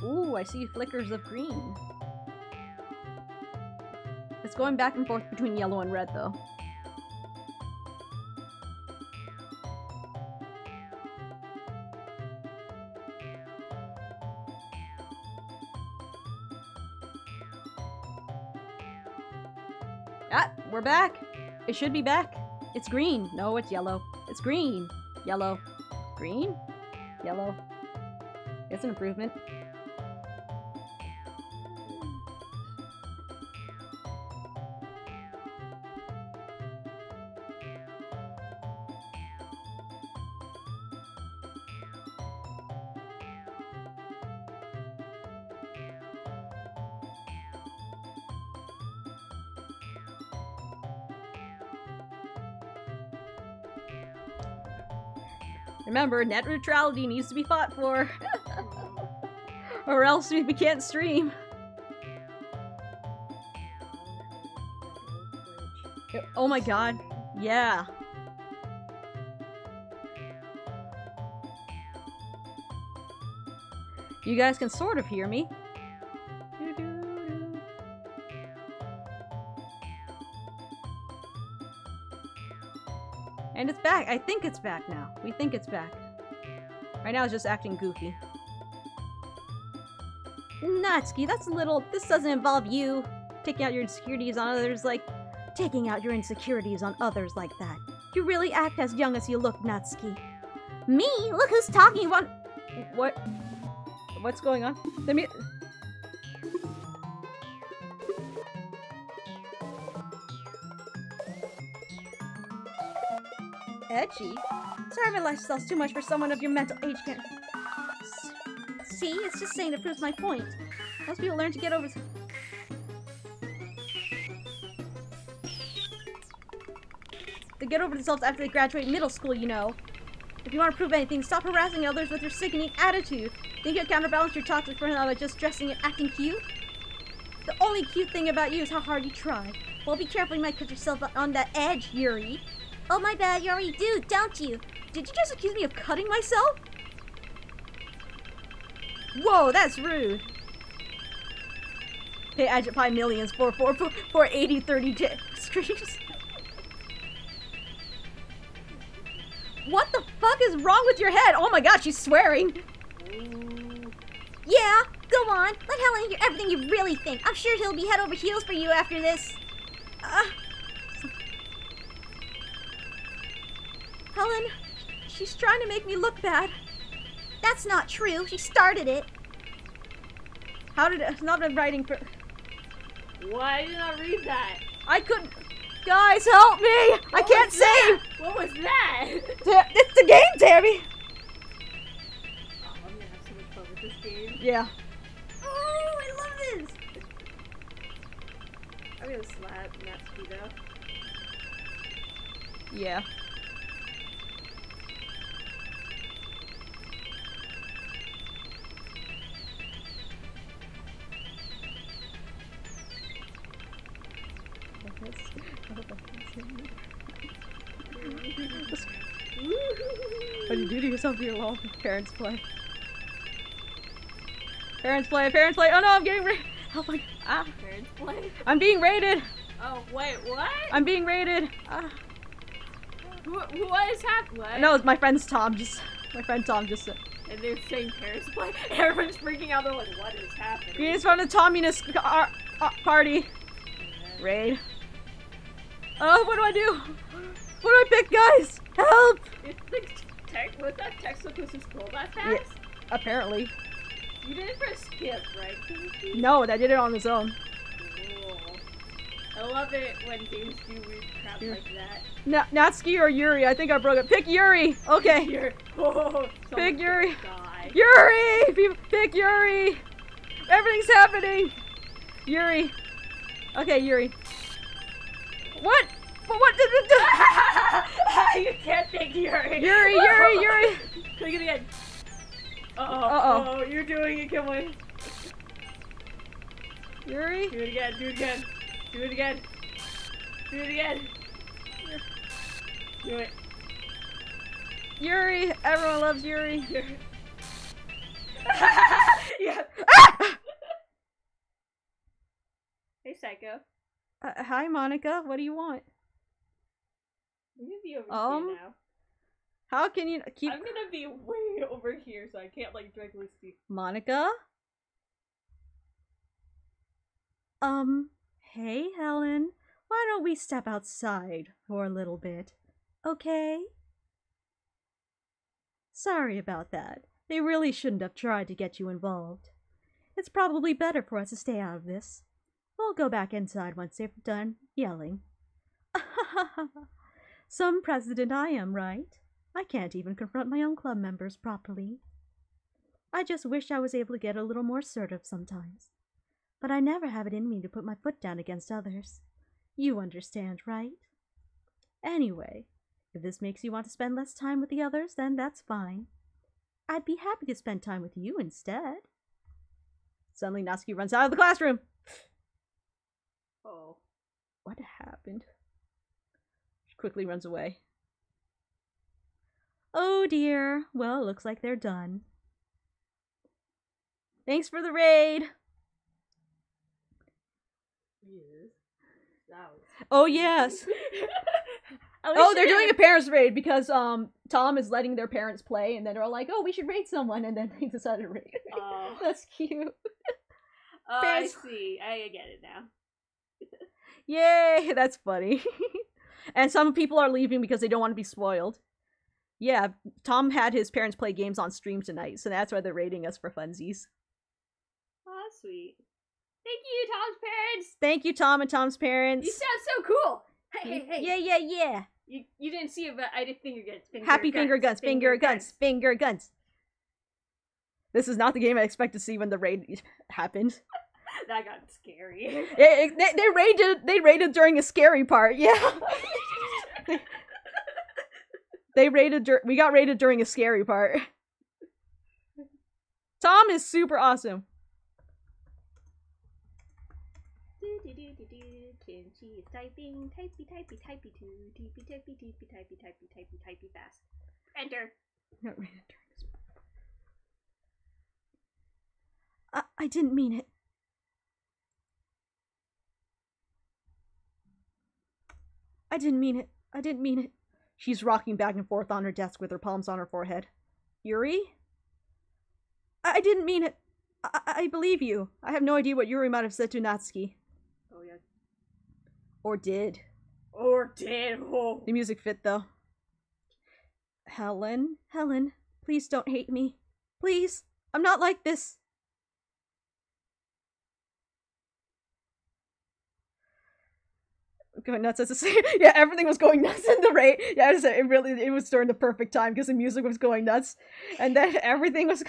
Ooh, I see flickers of green. It's going back and forth between yellow and red, though. We're back. It should be back. It's green. No, it's yellow. It's green. Yellow. Green? Yellow. It's an improvement. Remember, net neutrality needs to be fought for. Or else we can't stream. Oh my god. Yeah. You guys can sort of hear me. And it's back. I think it's back now. We think it's back. Right now it's just acting goofy. Natsuki, that's a little... This doesn't involve you taking out your insecurities on others like... Taking out your insecurities on others like that. You really act as young as you look, Natsuki. Me? Look who's talking about... What? What's going on? Let me... Edgy? Sorry, my lifestyle's too much for someone of your mental age. See? It's just saying it proves my point. Most people learn to get over... They get over themselves after they graduate middle school, you know. If you want to prove anything, stop harassing others with your sickening attitude. Think you'll counterbalance your toxic personality by just dressing and acting cute? The only cute thing about you is how hard you try. Well, be careful, you might put yourself on that edge, Yuri. Oh my bad, you already do, don't you? Did you just accuse me of cutting myself? Whoa, that's rude. Hey, Agent Pie Millions for 80-30 streams. What the fuck is wrong with your head? Oh my god, she's swearing. Yeah, go on. Let Helen hear everything you really think. I'm sure he'll be head over heels for you after this. Helen, she's trying to make me look bad. That's not true. She started it. How did it? It's not been writing for... Why did I read that? I couldn't... Guys, help me! I can't save! What was that? It's the game, Tammy! Oh, I'm gonna have so much fun with this game. Yeah. Oh, I love this! I'm gonna slap Natsuki though. Yeah. What do you do to yourself to your law? Parents play. Parents play, parents play. Oh no, I'm getting raided. Oh my god. Parents play? I'm being raided. Oh, wait, what? I'm being raided. What is happening? No, it's my friend's Tom. My friend Tom just said. And they're saying parents play. Everyone's freaking out. They're like, what is happening? We just found a Tomminess party. Yeah. Raid. Oh, what do I do? What do I pick, guys? Help! Was that textbook was to scroll that fast? Yeah, apparently. You didn't press skip, right? No, I did it on its own. Cool. I love it when games do weird crap like that. Natsuki or Yuri? I think I broke it. Pick Yuri! Okay. Pick Yuri! Yuri! Pick Yuri! Everything's happening! Yuri. Okay, Yuri. What? What did it do? You can't pick Yuri! Yuri! Click it again. Uh-oh. Oh, you're doing it, come on. Yuri? Do it again, do it again. Do it again. Do it again. Do it. Yuri! Everyone loves Yuri. Yeah. Ah! Hey, Psycho. Hi, Monica. What do you want? I'm gonna be over here now. How can you keep... I'm gonna be way over here so I can't, like, directly see. Monica? Hey, Helen. Why don't we step outside for a little bit? Okay? Sorry about that. They really shouldn't have tried to get you involved. It's probably better for us to stay out of this. We'll go back inside once they've done yelling. Some president I am, right? I can't even confront my own club members properly. I just wish I was able to get a little more assertive sometimes. But I never have it in me to put my foot down against others. You understand, right? Anyway, if this makes you want to spend less time with the others, then that's fine. I'd be happy to spend time with you instead. Suddenly, Natsuki runs out of the classroom. Oh. What happened? She quickly runs away. Oh dear. Well, it looks like they're done. Thanks for the raid. Yes. That was... Oh, yes. Oh, they're doing a parents raid because Tom is letting their parents play, and then they're all like, "Oh, we should raid someone," and then they decided to raid. Oh, that's cute. Oh, Parents... I see. I get it now. Yay, that's funny. And some people are leaving because they don't want to be spoiled. Yeah, Tom had his parents play games on stream tonight, so that's why they're raiding us for funsies. Oh, that's sweet. Thank you, Tom's parents. Thank you, Tom and Tom's parents. You sound so cool. Hey, hey, hey. Yeah. You didn't see it, but I did finger guns. Happy finger guns. Finger guns. Finger guns. This is not the game I expect to see when the raid happened. That got scary. They raided during a scary part. Yeah. We got raided during a scary part. Tom is super awesome. She is typing, typey fast. Enter. Not raided during this part. I didn't mean it. I didn't mean it. She's rocking back and forth on her desk with her palms on her forehead. Yuri? I didn't mean it. I believe you. I have no idea what Yuri might have said to Natsuki. Oh, yeah. Or did. Oh. The music fit, though. Helen, please don't hate me. Please, I'm not like this. Going nuts as a say. Yeah, everything was going nuts in the raid. Yeah, it was during the perfect time because the music was going nuts, and then everything was.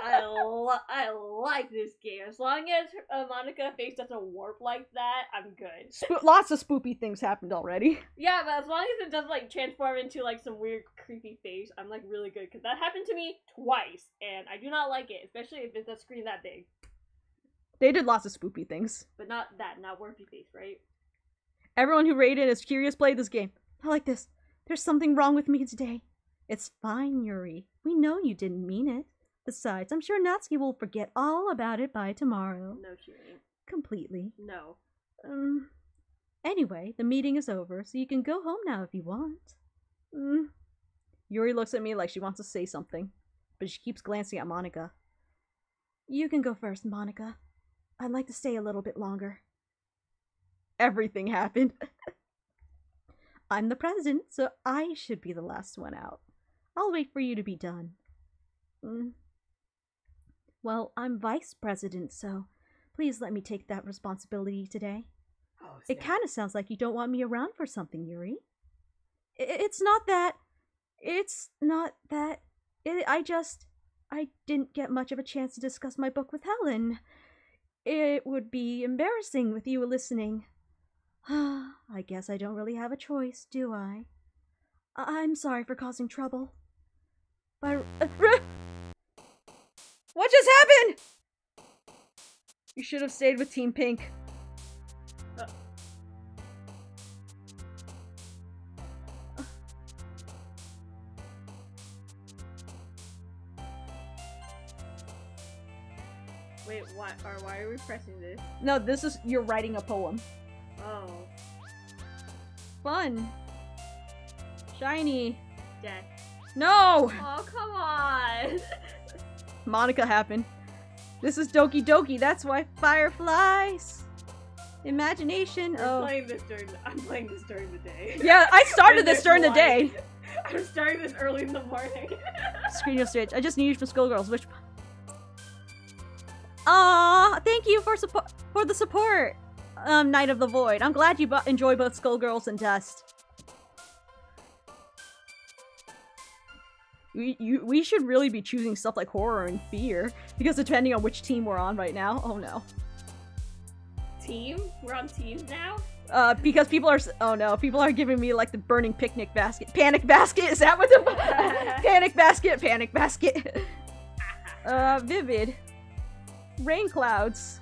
I like this game. As long as Monica face doesn't warp like that, I'm good. Lots of spoopy things happened already. Yeah, but as long as it doesn't like transform into like some weird creepy face, I'm like really good because that happened to me twice, and I do not like it, especially if it's a screen that big. They did lots of spoopy things, but not warpy face, right? Everyone who raided is curious played this game. I like this. There's something wrong with me today. It's fine, Yuri. We know you didn't mean it. Besides, I'm sure Natsuki will forget all about it by tomorrow. No, she ain't. Completely. No. Anyway, the meeting is over, so you can go home now if you want. Yuri looks at me like she wants to say something, but she keeps glancing at Monica. You can go first, Monica. I'd like to stay a little bit longer. Everything happened. I'm the president, so I should be the last one out. I'll wait for you to be done. Well, I'm vice president, so please let me take that responsibility today. Oh, it kind of sounds like you don't want me around for something, Yuri. It's not that. I didn't get much of a chance to discuss my book with Helen. It would be embarrassing with you listening. I guess I don't really have a choice, do I? I'm sorry for causing trouble. But what just happened? You should have stayed with Team Pink. Wait, why are we pressing this? No, this is you're writing a poem. Oh. Fun. Shiny. Death. No! Oh, come on! Monica happened. This is Doki Doki, that's why fireflies. Imagination. I'm playing this during the day. Yeah, I started this during the day. I'm starting this early in the morning. Screen of switch. I just need you for Skullgirls. Which? Aw, thank you for the support, Knight of the Void. I'm glad you enjoy both Skullgirls and Dust. We should really be choosing stuff like horror and fear, because depending on which team we're on right now. Oh no. Team? We're on teams now? Because people are- oh no, people are giving me like the burning picnic basket. Panic basket? Is that what the- Panic basket, panic basket. Vivid. Rain clouds.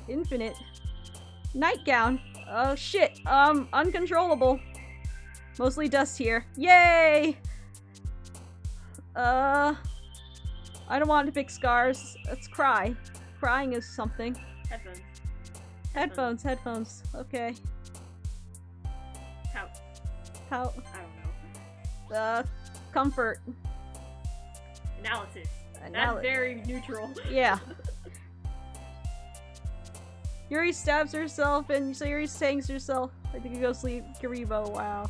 Infinite. Nightgown. Oh shit, uncontrollable. Mostly dust here. Yay! I don't want to pick scars. Let's cry. Crying is something. Headphones. Okay. Pout. Pout. I don't know. Comfort. Analysis. That's very neutral. Yeah. Yuri stabs herself and Sayuri hangs herself. I think you go sleep. Kiribo, wow.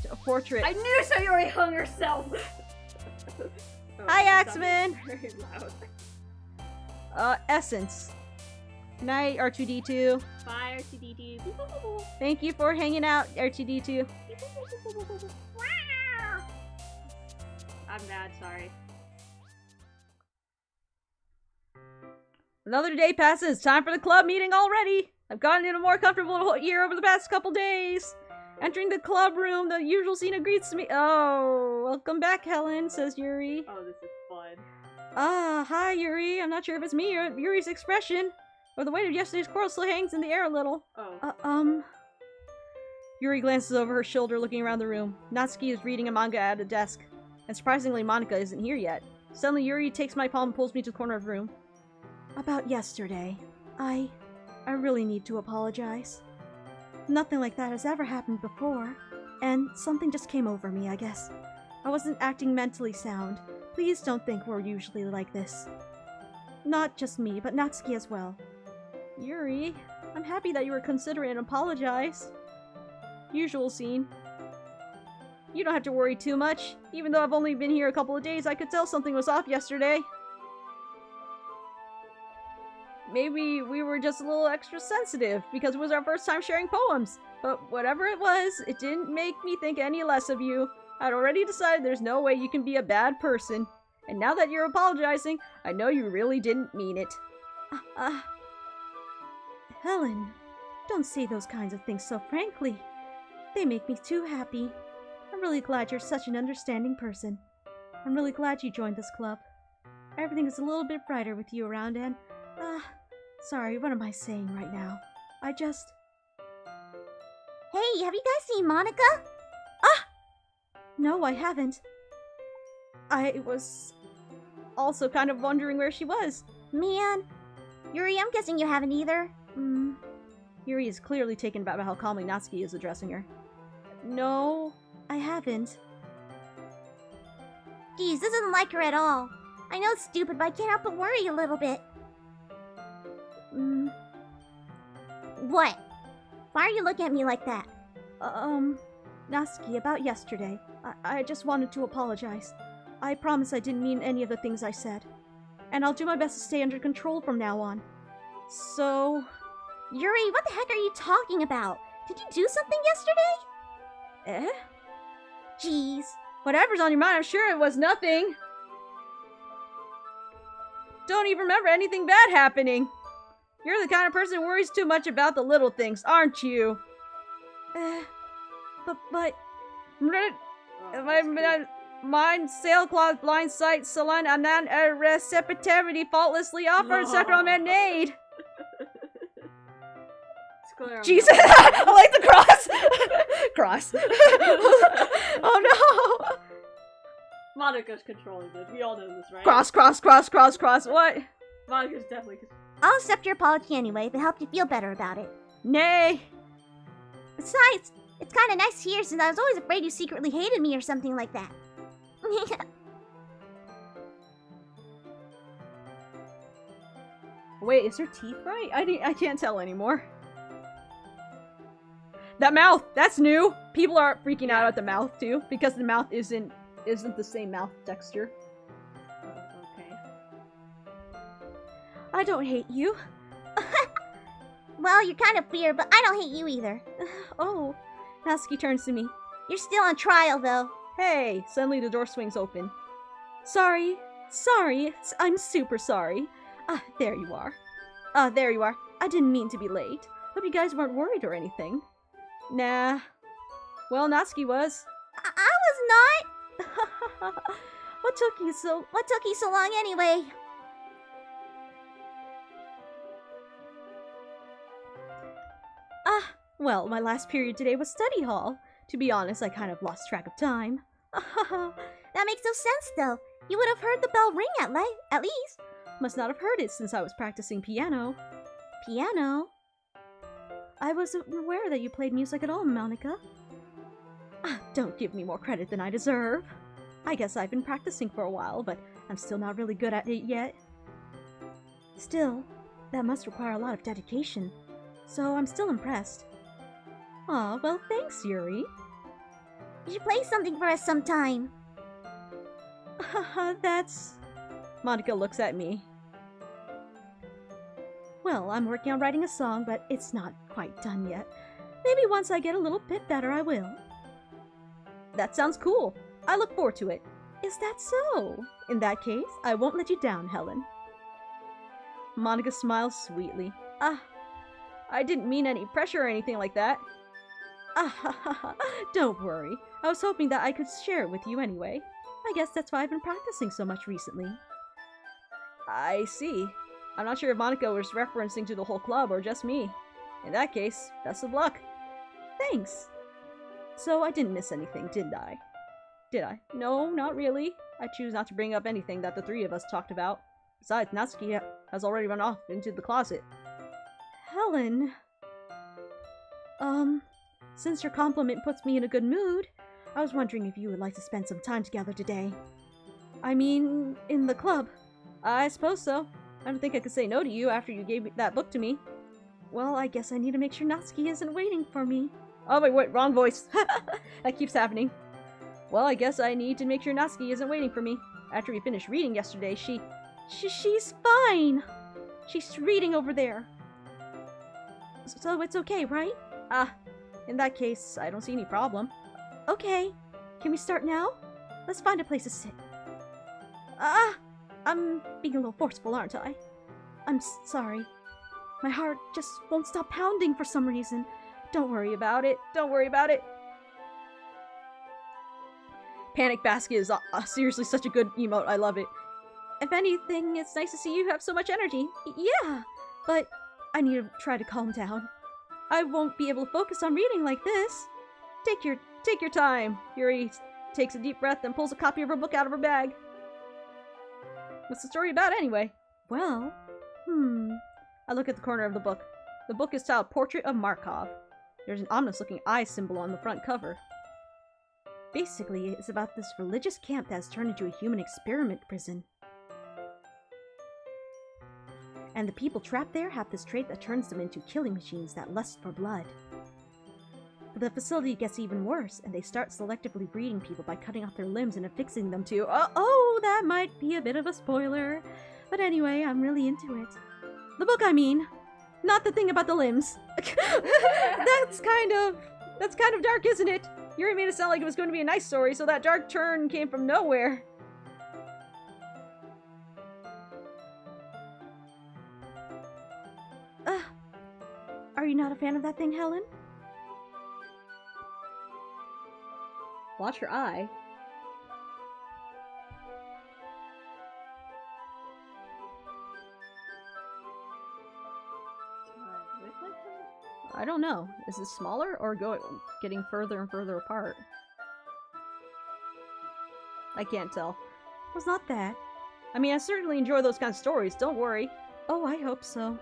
A portrait. I knew Sayuri hung herself! Oh, Hi, Axeman! Very loud. Essence. Good night, R2D2. Bye, R2D2. Thank you for hanging out, R2D2. I'm mad, sorry. Another day passes. Time for the club meeting already. I've gotten in a more comfortable year over the past couple days. Entering the club room, the usual scene greets me. Oh, welcome back, Helen, says Yuri. Oh, this is fun. Ah, hi, Yuri. I'm not sure if it's me or Yuri's expression, or the weight of yesterday's quarrel still hangs in the air a little. Oh. Yuri glances over her shoulder, looking around the room. Natsuki is reading a manga at a desk, and surprisingly, Monica isn't here yet. Suddenly, Yuri takes my palm and pulls me to the corner of the room. About yesterday, I really need to apologize. Nothing like that has ever happened before, and something just came over me, I guess. I wasn't acting mentally sound. Please don't think we're usually like this. Not just me, but Natsuki as well. Yuri, I'm happy that you were considerate and apologized. Usual scene. You don't have to worry too much. Even though I've only been here a couple of days, I could tell something was off yesterday. Maybe we were just a little extra sensitive because it was our first time sharing poems. But whatever it was, it didn't make me think any less of you. I'd already decided there's no way you can be a bad person. And now that you're apologizing, I know you really didn't mean it. Helen, don't say those kinds of things so frankly. They make me too happy. I'm really glad you're such an understanding person. I'm really glad you joined this club. Everything is a little bit brighter with you around and, sorry, what am I saying right now? Hey, have you guys seen Monica? No, I haven't. I was also kind of wondering where she was. Man. Yuri, I'm guessing you haven't either. Yuri is clearly taken aback by how calmly Natsuki is addressing her. No, I haven't. Geez, this isn't like her at all. I know it's stupid, but I can't help but worry a little bit. What? Why are you looking at me like that? Natsuki, about yesterday. I just wanted to apologize. I promise I didn't mean any of the things I said. And I'll do my best to stay under control from now on. So... Yuri, what the heck are you talking about? Did you do something yesterday? Jeez. Whatever's on your mind, I'm sure it was nothing. Don't even remember anything bad happening. You're the kind of person who worries too much about the little things, aren't you? But... Mind, sailcloth, blind sight, salon, anan, receptivity, faultlessly offered, sacramenade. Jesus, I like the cross. Cross. Oh no. Monica's controlling this. We all know this, right? Cross. What? Monika's definitely. I'll accept your apology anyway if it helped you feel better about it. Nay! Besides, it's kind of nice to hear since I was always afraid you secretly hated me or something like that. Wait, is her teeth right? I can't tell anymore. That mouth! That's new! People are freaking out at the mouth, too, because the mouth isn't the same mouth texture. Okay. I don't hate you. Well, you're kind of weird, but I don't hate you either. Oh. Natsuki turns to me. You're still on trial, though. Hey! Suddenly the door swings open. Sorry. Sorry. I'm super sorry. There you are. There you are. I didn't mean to be late. Hope you guys weren't worried or anything. Nah. Well, Natsuki was. I was not. What took you so long anyway? Well, my last period today was study hall. To be honest, I kind of lost track of time. That makes no sense, though. You would have heard the bell ring at least. Must not have heard it since I was practicing piano. Piano? I wasn't aware that you played music at all, Monica. Don't give me more credit than I deserve. I guess I've been practicing for a while, but I'm still not really good at it yet. Still, that must require a lot of dedication, so I'm still impressed. Aw, well thanks, Yuri. You should play something for us sometime. That's... Monica looks at me. Well, I'm working on writing a song, but it's not quite done yet. Maybe once I get a little bit better, I will. That sounds cool. I look forward to it. Is that so? In that case, I won't let you down, Helen. Monica smiles sweetly. I didn't mean any pressure or anything like that. Don't worry. I was hoping that I could share it with you anyway. I guess that's why I've been practicing so much recently. I see. I'm not sure if Monica was referencing to the whole club or just me. In that case, best of luck. Thanks. So I didn't miss anything, did I? Did I? No, not really. I choose not to bring up anything that the three of us talked about. Besides, Natsuki has already run off into the closet. Helen... since your compliment puts me in a good mood, I was wondering if you would like to spend some time together today. I mean, in the club. I suppose so. I don't think I could say no to you after you gave that book to me. Well, I guess I need to make sure Natsuki isn't waiting for me. Oh, wait, wrong voice. That keeps happening. Well, I guess I need to make sure Natsuki isn't waiting for me. After we finished reading yesterday, she's fine. She's reading over there. So it's okay, right? In that case, I don't see any problem. Okay. Can we start now? Let's find a place to sit. I'm being a little forceful, aren't I? I'm sorry. My heart just won't stop pounding for some reason. Don't worry about it. Don't worry about it. Panic Basket is seriously such a good emote. I love it. If anything, it's nice to see you have so much energy. Yeah, but I need to try to calm down. I won't be able to focus on reading like this. Take your time. Yuri takes a deep breath and pulls a copy of her book out of her bag. What's the story about anyway? Well, I look at the corner of the book. The book is titled Portrait of Markov. There's an ominous-looking eye symbol on the front cover. Basically, it's about this religious camp that has turned into a human experiment prison. And the people trapped there have this trait that turns them into killing machines that lust for blood. But the facility gets even worse, and they start selectively breeding people by cutting off their limbs and affixing them to— oh, that might be a bit of a spoiler. But anyway, I'm really into it. The book, I mean. Not the thing about the limbs. That's kind of dark, isn't it? Yuri made it sound like it was going to be a nice story, so that dark turn came from nowhere. Are you not a fan of that thing, Helen? Watch your eye. I don't know. Is it smaller or getting further and further apart? I can't tell. It's not that. I mean, I certainly enjoy those kind of stories, don't worry. Oh, I hope so.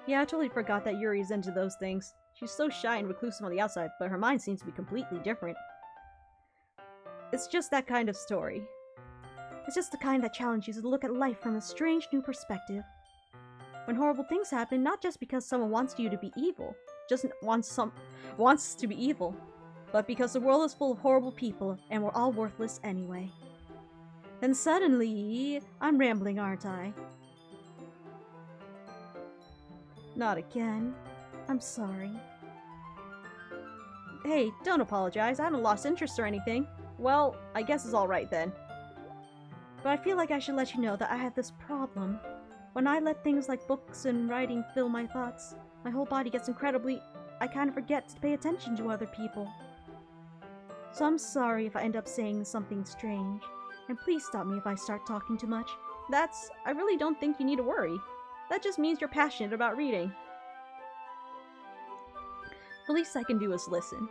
Yeah, I totally forgot that Yuri's into those things. She's so shy and reclusive on the outside, but her mind seems to be completely different. It's just that kind of story. It's just the kind that challenges you to look at life from a strange new perspective. When horrible things happen, not just because someone wants you to be evil, just wants to be evil, but because the world is full of horrible people and we're all worthless anyway. Then suddenly, I'm rambling, aren't I? Not again. I'm sorry. Hey, don't apologize. I haven't lost interest or anything. Well, I guess it's alright then. But I feel like I should let you know that I have this problem. When I let things like books and writing fill my thoughts, my whole body gets incredibly... I kind of forget to pay attention to other people. So I'm sorry if I end up saying something strange. And please stop me if I start talking too much. I really don't think you need to worry. That just means you're passionate about reading. The least I can do is listen.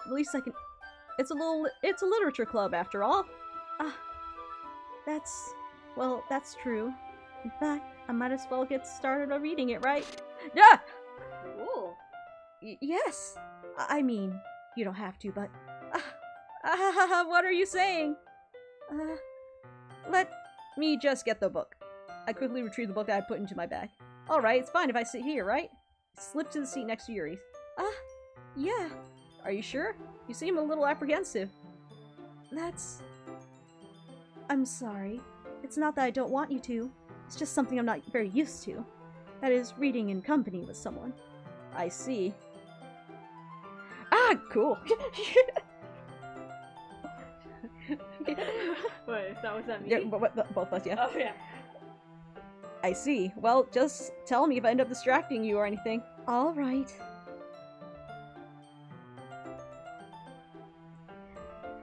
The least I can... It's a literature club after all. Well, that's true. In fact, I might as well get started on reading it, right? Yeah! Ooh. Yes! I mean, you don't have to, but... what are you saying? Let me just get the book. I quickly retrieved the book that I put into my bag. Alright, it's fine if I sit here, right? Slip to the seat next to Yuri's. Yeah. Are you sure? You seem a little apprehensive. I'm sorry. It's not that I don't want you to. It's just something I'm not very used to. That is, reading in company with someone. I see. Cool. What, is that what that means? Yeah, both of us, yeah. Oh, yeah. I see. Well, just tell me if I end up distracting you or anything. Alright.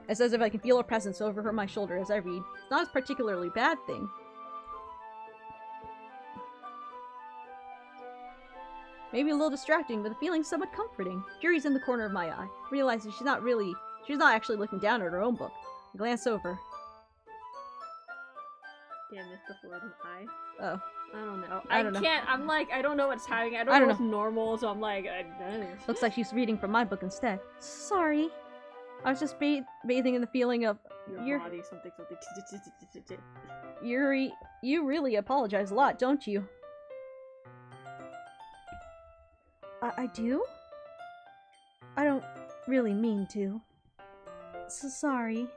It's as if I can feel her presence over my shoulder as I read. It's not a particularly bad thing. Maybe a little distracting, but the feeling's somewhat comforting. Yuri's in the corner of my eye, realizing she's not actually looking down at her own book. I glance over. Damn, it's the floating eye. Oh. I don't know. I don't know. I don't know what's happening. I don't know what's normal, so I'm like, Looks like she's reading from my book instead. Sorry. I was just bathing in the feeling of your body, something. Yuri, you really apologize a lot, don't you? I do? I don't really mean to. So sorry.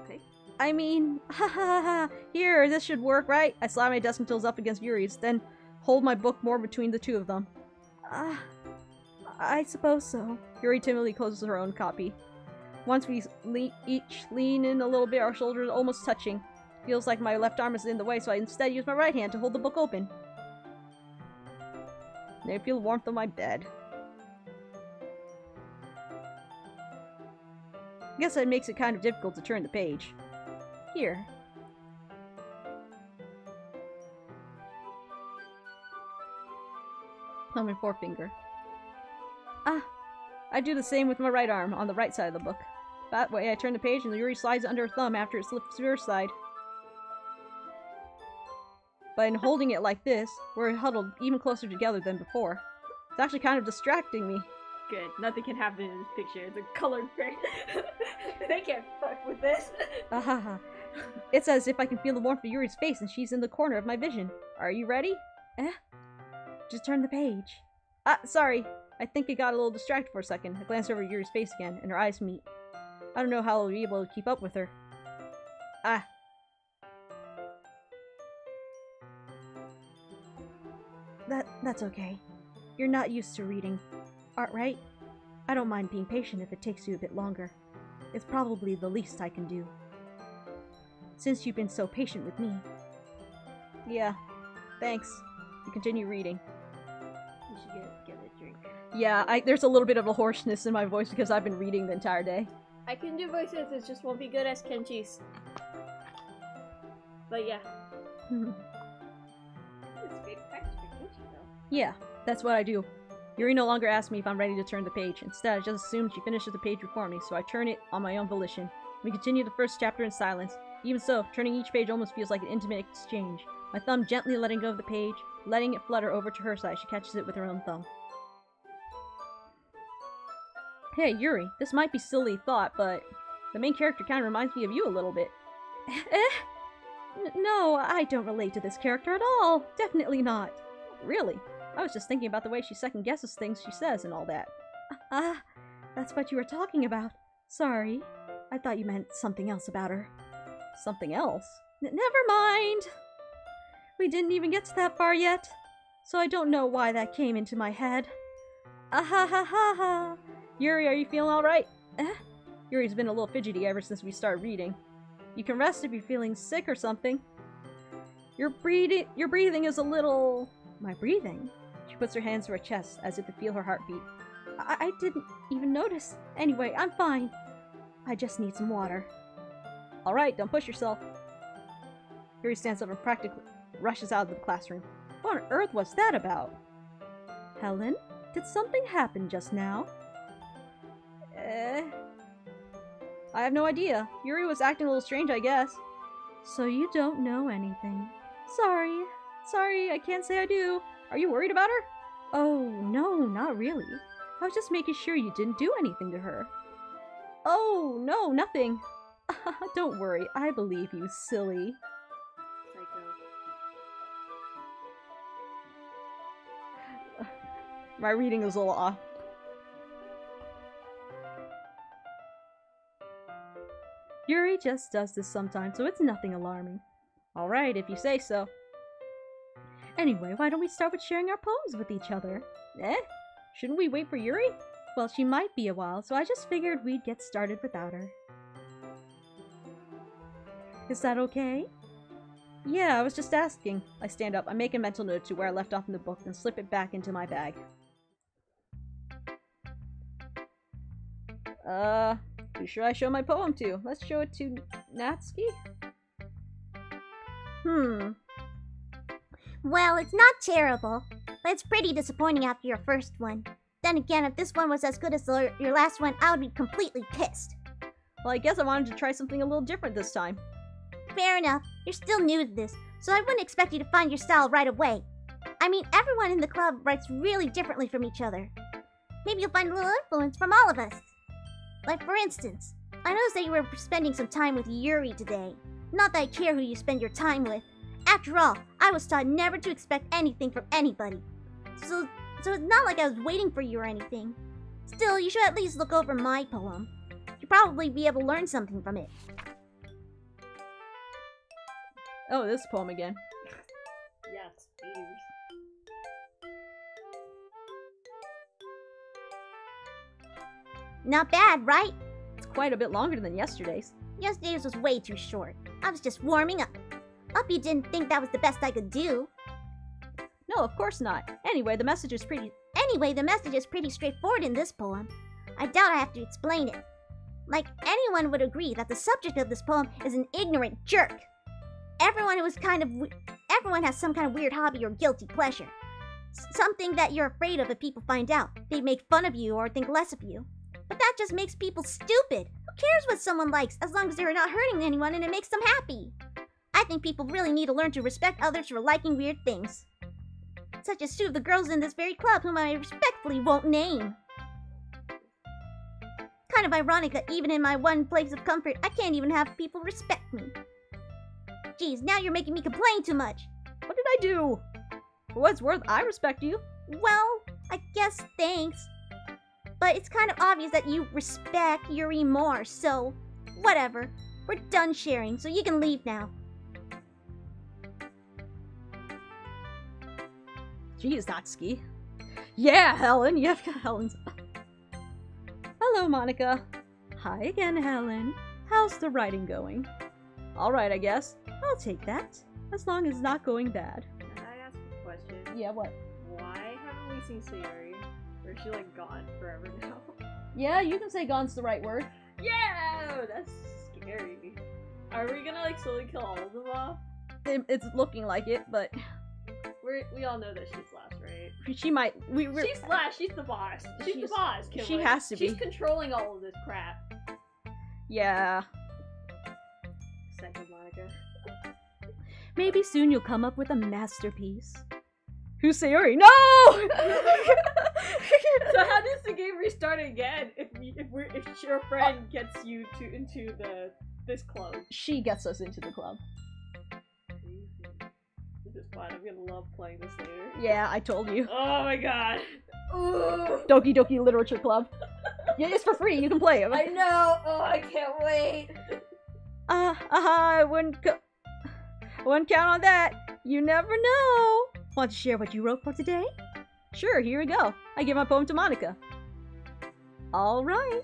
Okay. I mean, here, this should work, right? I slide my desk until it's up against Yuri's, then hold my book more between the two of them. I suppose so. Yuri timidly closes her own copy. Once we each lean in a little bit, our shoulders almost touching. Feels like my left arm is in the way, so I instead use my right hand to hold the book open. And I feel the warmth of my bed. I guess that makes it kind of difficult to turn the page. Here. Thumb and forefinger. I do the same with my right arm on the right side of the book. That way I turn the page and Yuri slides under her thumb after it slips to her side. But in holding it like this, we're huddled even closer together than before. It's actually kind of distracting me. Good. Nothing can happen in this picture. It's a colored print. They can't fuck with this. It's as if I can feel the warmth of Yuri's face and she's in the corner of my vision. Are you ready? Just turn the page. Sorry. I think I got a little distracted for a second. I glance over Yuri's face again, and her eyes meet. I don't know how I'll be able to keep up with her. That's okay. You're not used to reading art, right? I don't mind being patient if it takes you a bit longer. It's probably the least I can do. Since you've been so patient with me. Yeah, thanks. You continue reading. You should get a drink. Yeah, there's a little bit of a hoarseness in my voice because I've been reading the entire day. I can do voices, it just won't be good as Kenji's. But yeah. It's great practice for Kenji though. Yeah, that's what I do. Yuri no longer asks me if I'm ready to turn the page. Instead, I just assume she finishes the page before me, so I turn it on my own volition. We continue the first chapter in silence. Even so, turning each page almost feels like an intimate exchange. My thumb gently letting go of the page, letting it flutter over to her side. She catches it with her own thumb. Hey, Yuri, this might be silly thought, but the main character kind of reminds me of you a little bit. No, I don't relate to this character at all. Definitely not. Really? I was just thinking about the way she second-guesses things she says and all that. That's what you were talking about. Sorry. I thought you meant something else about her. Something else? Never mind! We didn't even get to that far yet, so I don't know why that came into my head. Ha. Yuri, are you feeling alright? Yuri's been a little fidgety ever since we started reading. You can rest if you're feeling sick or something. Your breathing is a little... My breathing? She puts her hands to her chest as if to feel her heartbeat. I didn't even notice. Anyway, I'm fine. I just need some water. Alright, don't push yourself. Yuri stands up and practically rushes out of the classroom. What on earth was that about? Helen, did something happen just now? I have no idea. Yuri was acting a little strange, I guess. So you don't know anything. Sorry, I can't say I do. Are you worried about her? Oh, no, not really. I was just making sure you didn't do anything to her. Oh, no, nothing. Don't worry, I believe you, silly. Psycho. My reading is a little off. Yuri just does this sometimes, so it's nothing alarming. Alright, if you say so. Anyway, why don't we start with sharing our poems with each other? Shouldn't we wait for Yuri? Well, she might be a while, so I just figured we'd get started without her. Is that okay? Yeah, I was just asking. I stand up, I make a mental note to where I left off in the book, then slip it back into my bag. Who should I show my poem to? Let's show it to Natsuki? Well, it's not terrible, but it's pretty disappointing after your first one. Then again, if this one was as good as your last one, I would be completely pissed. Well, I guess I wanted to try something a little different this time. Fair enough. You're still new to this, so I wouldn't expect you to find your style right away. I mean, everyone in the club writes really differently from each other. Maybe you'll find a little influence from all of us. Like, for instance, I noticed that you were spending some time with Yuri today. Not that I care who you spend your time with. After all, I was taught never to expect anything from anybody. So it's not like I was waiting for you or anything. Still, you should at least look over my poem. You'll probably be able to learn something from it. Oh, this poem again. Yes, please. Not bad, right? It's quite a bit longer than yesterday's. Yesterday's was way too short. I was just warming up. Hope you didn't think that was the best I could do. No, of course not. Anyway, the message is pretty straightforward in this poem. I doubt I have to explain it. Like, anyone would agree that the subject of this poem is an ignorant jerk. Everyone has some kind of weird hobby or guilty pleasure. Something that you're afraid of if people find out. They make fun of you or think less of you. But that just makes people stupid. Who cares what someone likes as long as they're not hurting anyone and it makes them happy? I think people really need to learn to respect others for liking weird things. Such as two of the girls in this very club whom I respectfully won't name. Kind of ironic that even in my one place of comfort, I can't even have people respect me. Geez, now you're making me complain too much. What did I do? For what it's worth, I respect you. Well, I guess thanks. But it's kind of obvious that you respect Yuri more, so whatever. We're done sharing, so you can leave now. Jeez, Natsuki. Yeah, Helen. You've got Helen's. Hello, Monica. Hi again, Helen. How's the writing going? Alright, I guess. I'll take that. As long as it's not going bad. Can I ask a question? Yeah, what? Why haven't we seen Sayori? Or is she like gone forever now? Yeah, you can say gone's the right word. Yeah! That's scary. Are we gonna like slowly kill all of them off? It's looking like it, but... We all know that she's last, right? She might... She's last, she's the boss. She's the boss, Kimberly. She has to be. She's controlling all of this crap. Yeah. Second Monica. Maybe soon you'll come up with a masterpiece. Who's Sayori? No! So how does the game restart again if your friend gets you into this club? She gets us into the club. This is fun. I'm gonna love playing this later. Yeah, I told you. Oh my god. Ooh. Doki Doki Literature Club. Yeah, it's for free. You can play it. I know. Oh, I can't wait. I wouldn't count on that. You never know. Want to share what you wrote for today? Sure, here we go. I give my poem to Monica. All right.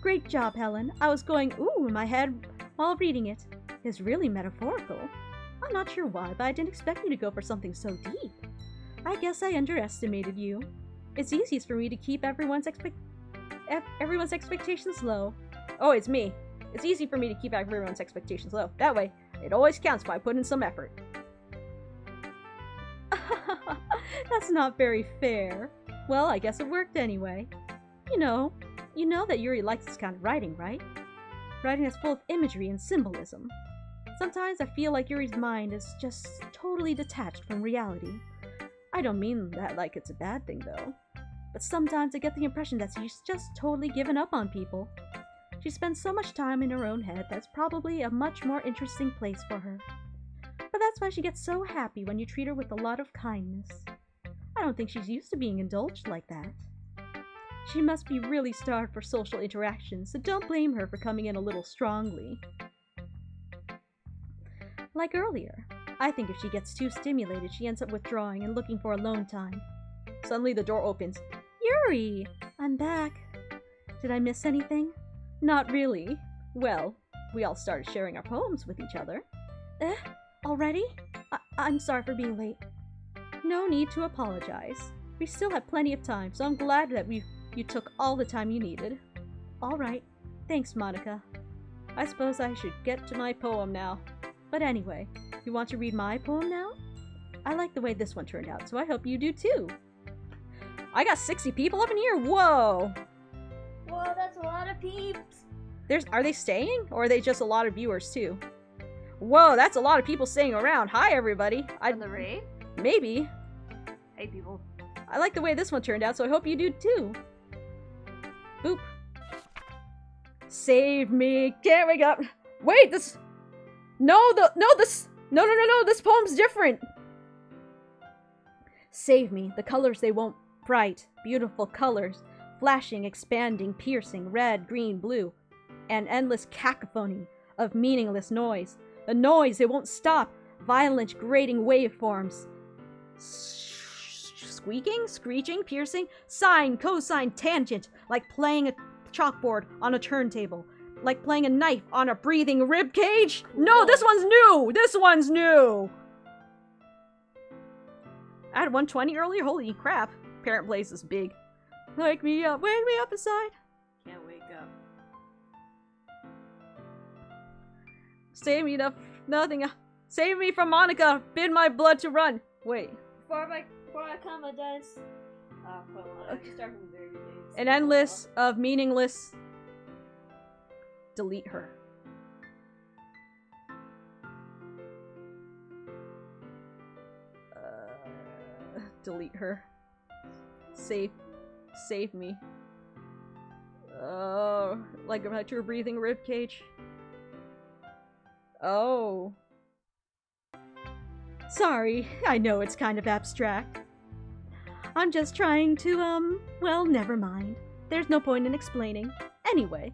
Great job, Helen. I was going ooh in my head while reading it. It's really metaphorical. I'm not sure why, but I didn't expect you to go for something so deep. I guess I underestimated you. It's easiest for me to keep everyone's expectations low. Oh, it's me. It's easy for me to keep everyone's expectations low. That way, it always counts if I put in some effort. That's not very fair. Well, I guess it worked anyway. You know that Yuri likes this kind of writing, right? Writing that's full of imagery and symbolism. Sometimes I feel like Yuri's mind is just totally detached from reality. I don't mean that like it's a bad thing, though. But sometimes I get the impression that she's just totally given up on people. She spends so much time in her own head that's probably a much more interesting place for her. But that's why she gets so happy when you treat her with a lot of kindness. I don't think she's used to being indulged like that. She must be really starved for social interaction, so don't blame her for coming in a little strongly. Like earlier, I think if she gets too stimulated, she ends up withdrawing and looking for alone time. Suddenly the door opens. Yuri! I'm back. Did I miss anything? Not really. Well, we all started sharing our poems with each other. Already? I'm sorry for being late. No need to apologize. We still have plenty of time, so I'm glad that you took all the time you needed. Alright. Thanks, Monica. I suppose I should get to my poem now. But anyway, you want to read my poem now? I like the way this one turned out, so I hope you do too. I got 60 people up in here? Whoa! Whoa, that's a lot of peeps! Are they staying? Or are they just a lot of viewers too? Whoa, that's a lot of people staying around. Hi, everybody. On the raid? Maybe. Hey, people. I like the way this one turned out, so I hope you do too. Boop. Save me. Can't wake up. Wait, this... No, this poem's different. Save me. The colors they won't. Bright, beautiful colors. Flashing, expanding, piercing, red, green, blue. An endless cacophony of meaningless noise. A noise it won't stop. Violent, grating waveforms. Squeaking, screeching, piercing, sine, cosine, tangent, like playing a chalkboard on a turntable. Like playing a knife on a breathing rib cage? No, this one's new! This one's new! I had 120 earlier? Holy crap. Parent Blaze is big. Wake me up inside. Can't wake up. Save me nothing. Save me from Monica. Bid my blood to run. Wait. Before I come, I dice. Hold on. Okay. Start from the very beginning. An endless of meaningless. Delete her. Delete her. Save me. Oh, like a true breathing rib cage. Oh. Sorry, I know it's kind of abstract. I'm just trying to, well, never mind. There's no point in explaining. Anyway,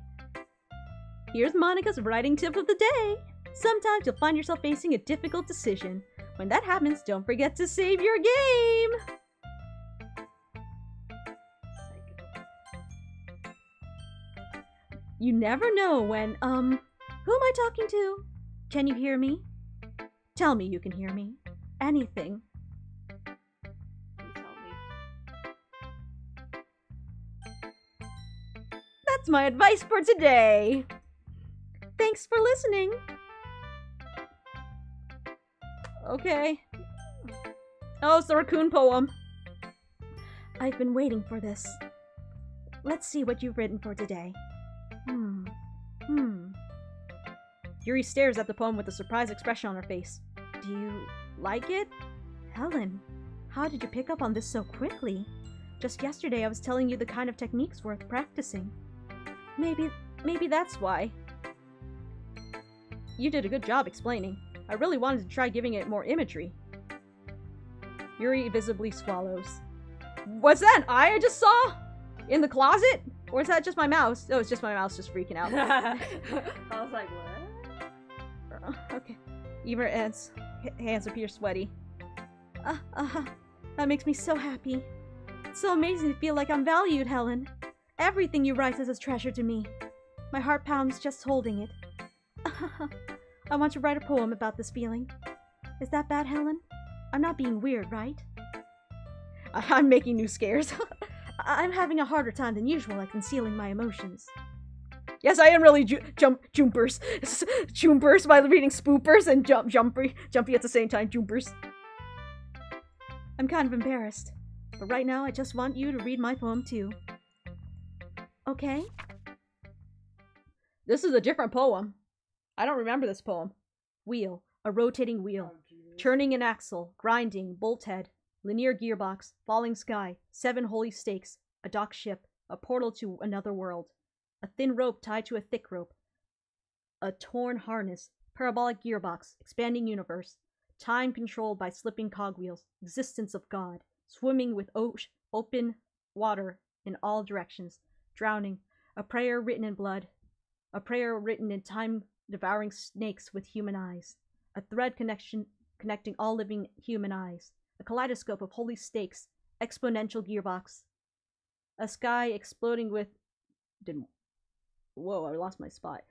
here's Monica's writing tip of the day. Sometimes you'll find yourself facing a difficult decision. When that happens, don't forget to save your game! You never know when, who am I talking to? Can you hear me? Tell me you can hear me. Anything. Please help me. That's my advice for today. Thanks for listening. Okay. Oh, it's the raccoon poem. I've been waiting for this. Let's see what you've written for today. Yuri stares at the poem with a surprised expression on her face. Do you like it? Helen, how did you pick up on this so quickly? Just yesterday I was telling you the kind of techniques worth practicing. Maybe that's why. You did a good job explaining. I really wanted to try giving it more imagery. Yuri visibly swallows. What's that an eye I just saw? In the closet? Or is that just my mouse? Oh, it's just my mouse just freaking out. I was like, what? Okay. Eva hands appear sweaty. That makes me so happy. It's so amazing to feel like I'm valued, Helen. Everything you write is a treasure to me. My heart pounds just holding it. I want to write a poem about this feeling. Is that bad, Helen? I'm not being weird, right? I'm making new scares. I'm having a harder time than usual at concealing my emotions. Yes, I am really jumpers. Jumpers by reading spoopers and jumpy at the same time. Jumpers. I'm kind of embarrassed. But right now, I just want you to read my poem too. Okay? This is a different poem. I don't remember this poem. Wheel. A rotating wheel. Churning an axle. Grinding. Bolt head. Linear gearbox. Falling sky. 7 holy stakes. A dock ship. A portal to another world. A thin rope tied to a thick rope. A torn harness. Parabolic gearbox. Expanding universe. Time controlled by slipping cogwheels. Existence of God. Swimming with open water in all directions. Drowning. A prayer written in blood. A prayer written in time-devouring snakes with human eyes. A thread connecting all living human eyes. A kaleidoscope of holy stakes. Exponential gearbox. A sky exploding with... Whoa, I lost my spot.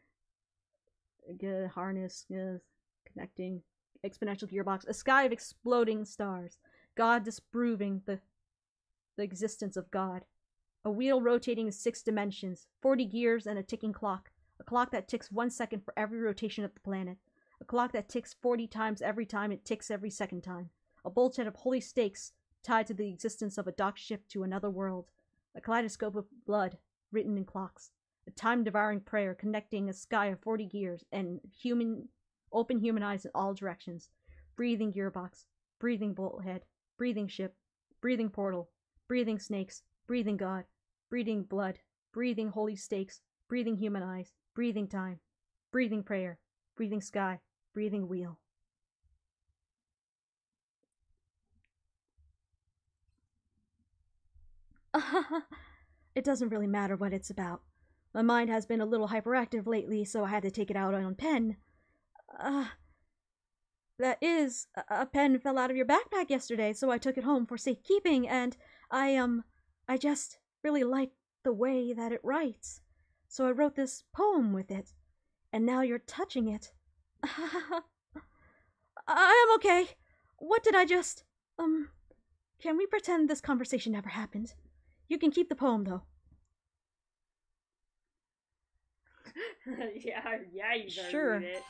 Harness, connecting, exponential gearbox. A sky of exploding stars. God disproving the existence of God. A wheel rotating in 6 dimensions. 40 gears and a ticking clock. A clock that ticks 1 second for every rotation of the planet. A clock that ticks 40 times every time it ticks every second time. A bolthead of holy stakes tied to the existence of a dock ship to another world. A kaleidoscope of blood written in clocks. A time-devouring prayer connecting a sky of 40 gears and open human eyes in all directions. Breathing gearbox. Breathing bolthead. Breathing ship. Breathing portal. Breathing snakes. Breathing God. Breathing blood. Breathing holy stakes. Breathing human eyes. Breathing time. Breathing prayer. Breathing sky. Breathing wheel. It doesn't really matter what it's about. My mind has been a little hyperactive lately, so I had to take it out on pen. That is, a pen fell out of your backpack yesterday, so I took it home for safekeeping, and I just really like the way that it writes. So I wrote this poem with it, and now you're touching it. I am okay. What did I just... Can we pretend this conversation never happened? You can keep the poem, though. yeah, you better Sure. read it.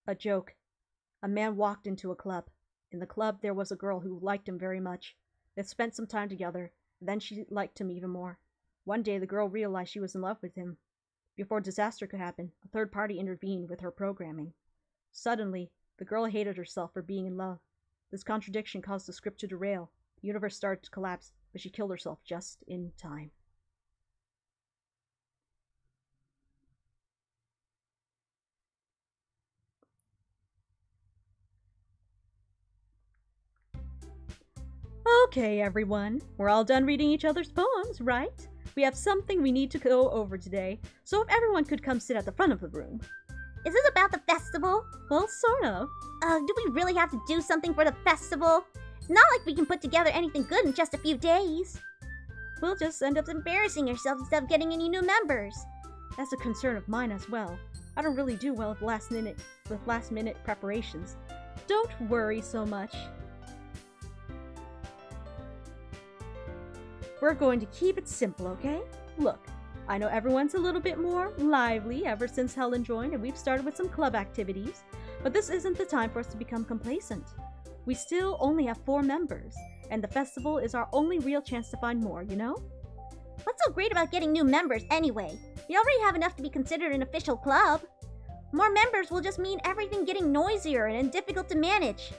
A joke. A man walked into a club. In the club, there was a girl who liked him very much. They spent some time together, and then she liked him even more. One day, the girl realized she was in love with him. Before disaster could happen, a third party intervened with her programming. Suddenly, the girl hated herself for being in love. This contradiction caused the script to derail. The universe started to collapse, but she killed herself just in time. Okay, everyone. We're all done reading each other's poems, right? We have something we need to go over today, so if everyone could come sit at the front of the room. Is this about the festival? Well, sort of. Do we really have to do something for the festival? It's not like we can put together anything good in just a few days. We'll just end up Embarrassing ourselves instead of getting any new members. That's a concern of mine as well. I don't really do well with last minute preparations. Don't worry so much. We're going to keep it simple, okay? Look, I know everyone's a little bit more lively ever since Helen joined and we've started with some club activities, but this isn't the time for us to become complacent. We still only have 4 members, and the festival is our only real chance to find more, you know? What's so great about getting new members anyway? We already have enough to be considered an official club. More members will just mean everything getting noisier and difficult to manage.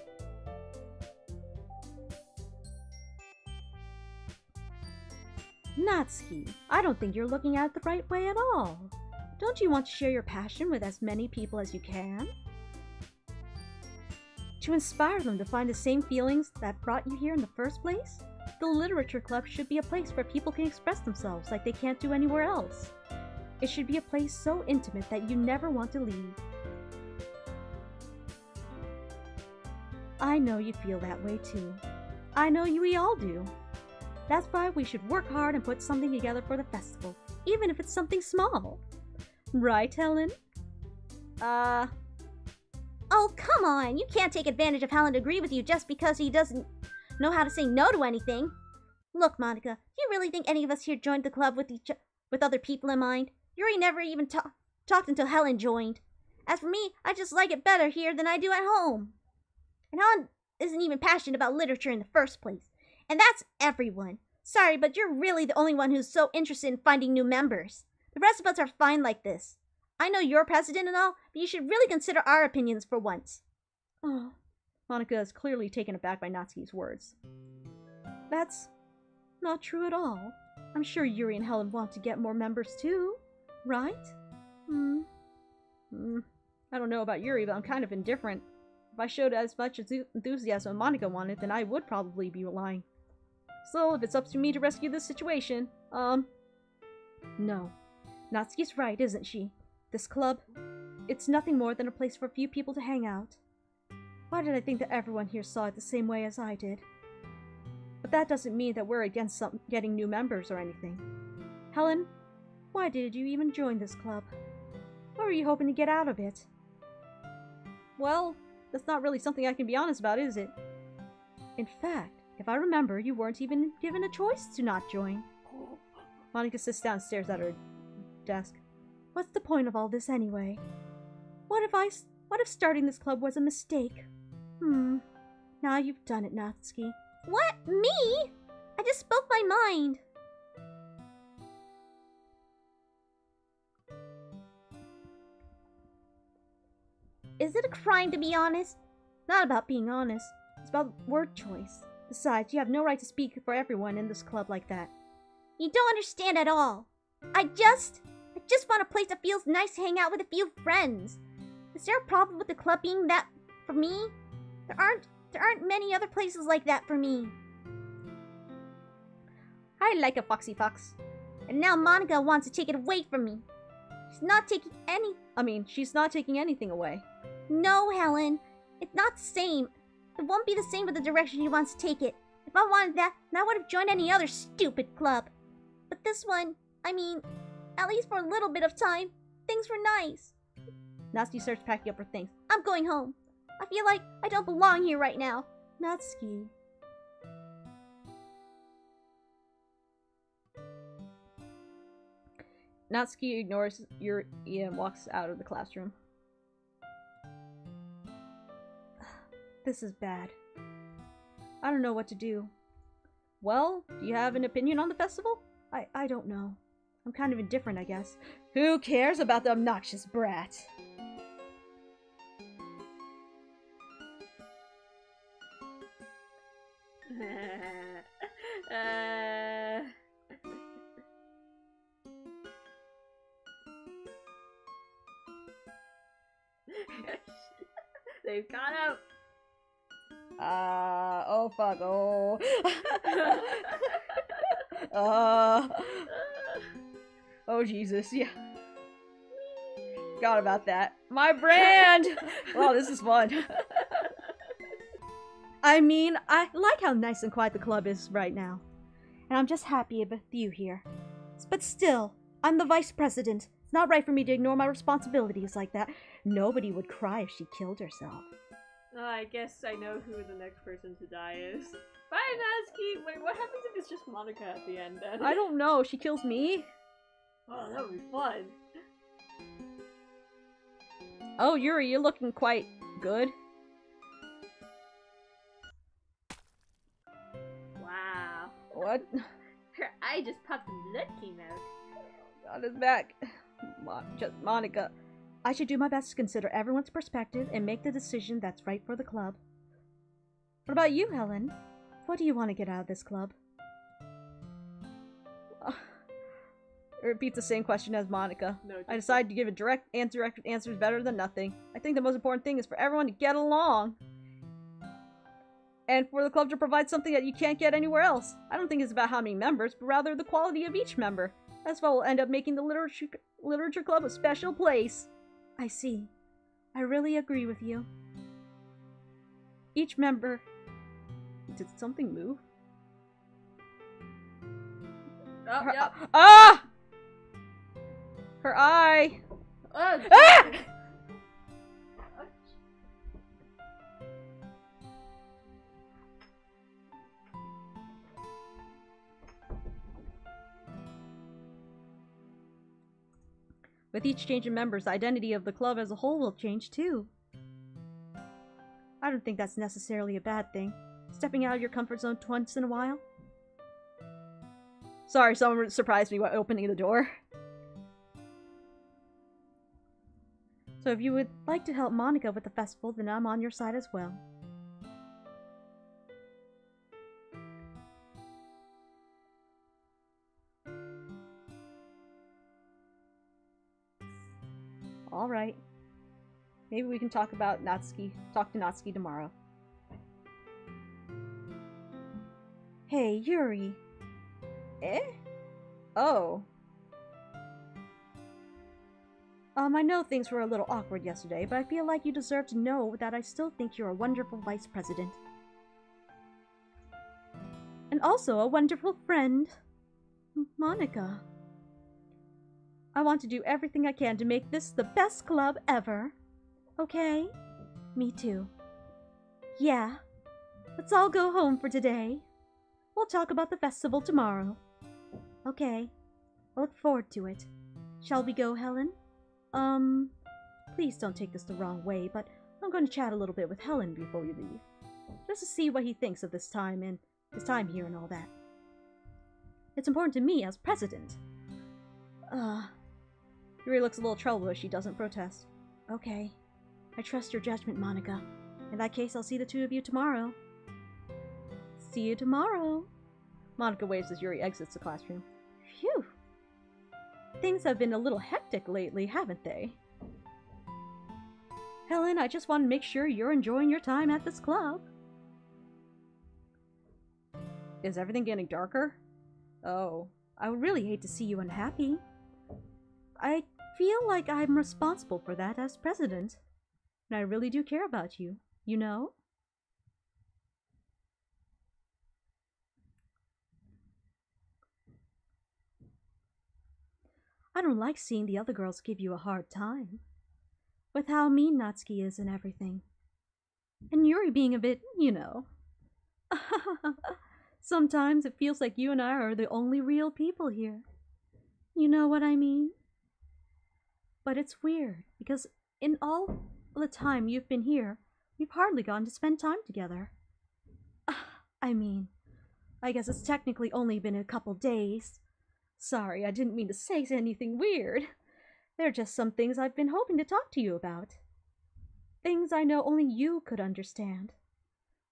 Natsuki, I don't think you're looking at it the right way at all. Don't you want to share your passion with as many people as you can? To inspire them to find the same feelings that brought you here in the first place? The Literature Club should be a place where people can express themselves like they can't do anywhere else. It should be a place so intimate that you never want to leave. I know you feel that way too. I know we all do. That's why we should work hard and put something together for the festival, even if it's something small. Right, Helen? Oh, come on! You can't take advantage of Helen to agree with you just because he doesn't know how to say no to anything. Look, Monica, do you really think any of us here joined the club with other people in mind? Yuri never even talked until Helen joined. As for me, I just like it better here than I do at home. And Helen isn't even passionate about literature in the first place. And that's everyone. Sorry, but you're really the only one who's so interested in finding new members. The rest of us are fine like this. I know you're president and all, but you should really consider our opinions for once. Oh, Monica is clearly taken aback by Natsuki's words. That's not true at all. I'm sure Yuri and Helen want to get more members too, right? I don't know about Yuri, but I'm kind of indifferent. If I showed as much enthusiasm as Monica wanted, then I would probably be lying. So, if it's up to me to rescue this situation, no. Natsuki's right, isn't she? This club, it's nothing more than a place for a few people to hang out. Why did I think that everyone here saw it the same way as I did? But that doesn't mean that we're against getting new members or anything. Helen, why did you even join this club? What were you hoping to get out of it? Well, that's not really something I can be honest about, is it? In fact, if I remember, you weren't even given a choice to not join. Monica sits down and stares at her desk. What's the point of all this anyway? What if starting this club was a mistake? Now you've done it, Natsuki. What? Me? I just spoke my mind. Is it a crime to be honest? Not about being honest. It's about word choice. Besides, you have no right to speak for everyone in this club like that. You don't understand at all. I just want a place that feels nice to hang out with a few friends. Is there a problem with the club being that for me? There aren't many other places like that for me. I like a foxy fox. And now Monica wants to take it away from me. She's not taking anything away. No, Helen. It's not the same. It won't be the same with the direction she wants to take it. If I wanted that, then I would have joined any other stupid club. But this one, at least for a little bit of time, things were nice. Natsuki starts packing up her things. I'm going home. I feel like I don't belong here right now. Natsuki. Natsuki ignores Yuri and walks out of the classroom. This is bad. I don't know what to do. Well, do you have an opinion on the festival? I don't know. I'm kind of indifferent, I guess. Who cares about the obnoxious brat? They've got out. Oh fuck, oh. Oh Jesus, yeah. Forgot about that. My brand! Wow, this is fun. I mean, I like how nice and quiet the club is right now. And I'm just happy with you here. But still, I'm the vice president. It's not right for me to ignore my responsibilities like that. Nobody would cry if she killed herself. Oh, I guess I know who the next person to die is. Bye, Natsuki! Wait, what happens if it's just Monica at the end then? I don't know. She kills me. Oh, that would be fun. Oh, Yuri, you're looking quite good. Wow. What? Her eye just popped and blood came out. God is back. Just Monica. I should do my best to consider everyone's perspective and make the decision that's right for the club. What about you, Helen? What do you want to get out of this club? It repeats the same question as Monica. No, I decided to give a direct answer is better than nothing. I think the most important thing is for everyone to get along. And for the club to provide something that you can't get anywhere else. I don't think it's about how many members, but rather the quality of each member. That's what will end up making the literature club a special place. I see. I really agree with you. Each member... Did something move? Oh, yep. Ah! Her eye! Oh, Ah! With each change in members, the identity of the club as a whole will change too. I don't think that's necessarily a bad thing. Stepping out of your comfort zone once in a while. Sorry, someone surprised me by opening the door. So if you would like to help Monica with the festival, then I'm on your side as well. Alright. Maybe we can talk to Natsuki tomorrow. Hey, Yuri. Eh? Oh. I know things were a little awkward yesterday, but I feel like you deserve to know that I still think you're a wonderful vice president. And also a wonderful friend. Monica. I want to do everything I can to make this the best club ever. Okay? Me too. Yeah. Let's all go home for today. We'll talk about the festival tomorrow. Okay. I look forward to it. Shall we go, Helen? Please don't take this the wrong way, but I'm going to chat a little bit with Helen before we leave. Just to see what he thinks of this time and his time here and all that. It's important to me as president. Yuri looks a little troubled as she doesn't protest. Okay. I trust your judgment, Monica. In that case, I'll see the two of you tomorrow. See you tomorrow. Monica waves as Yuri exits the classroom. Phew. Things have been a little hectic lately, haven't they? Helen, I just want to make sure you're enjoying your time at this club. Is everything getting darker? Oh, I would really hate to see you unhappy. I feel like I'm responsible for that as president. And I really do care about you, you know? I don't like seeing the other girls give you a hard time. With how mean Natsuki is and everything. And Yuri being a bit, you know. Sometimes it feels like you and I are the only real people here. You know what I mean? But it's weird, because in all the time you've been here, we've hardly gotten to spend time together. I mean, I guess it's technically only been a couple days. Sorry, I didn't mean to say anything weird. There are just some things I've been hoping to talk to you about. Things I know only you could understand.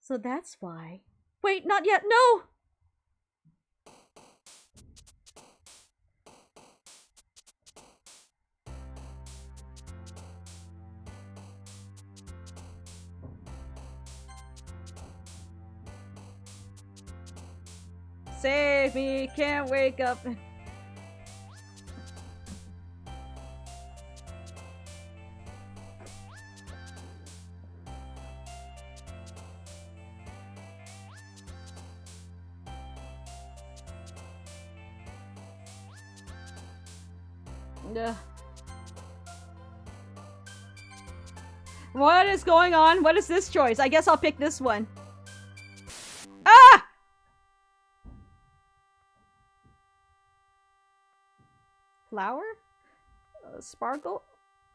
So that's why. Wait, not yet, no! Save me, can't wake up. What is going on? What is this choice? I guess I'll pick this one. Ah! Flower? Sparkle?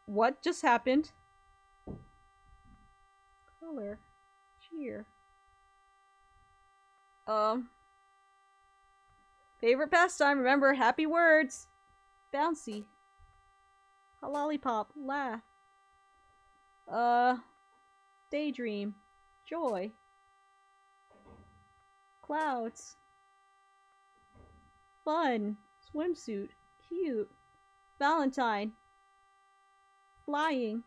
What just happened? Color. Cheer. Favorite pastime. Remember, happy words. Bouncy. A lollipop. Laugh. Daydream. Joy. Clouds. Fun. Swimsuit. Cute. Valentine. Flying.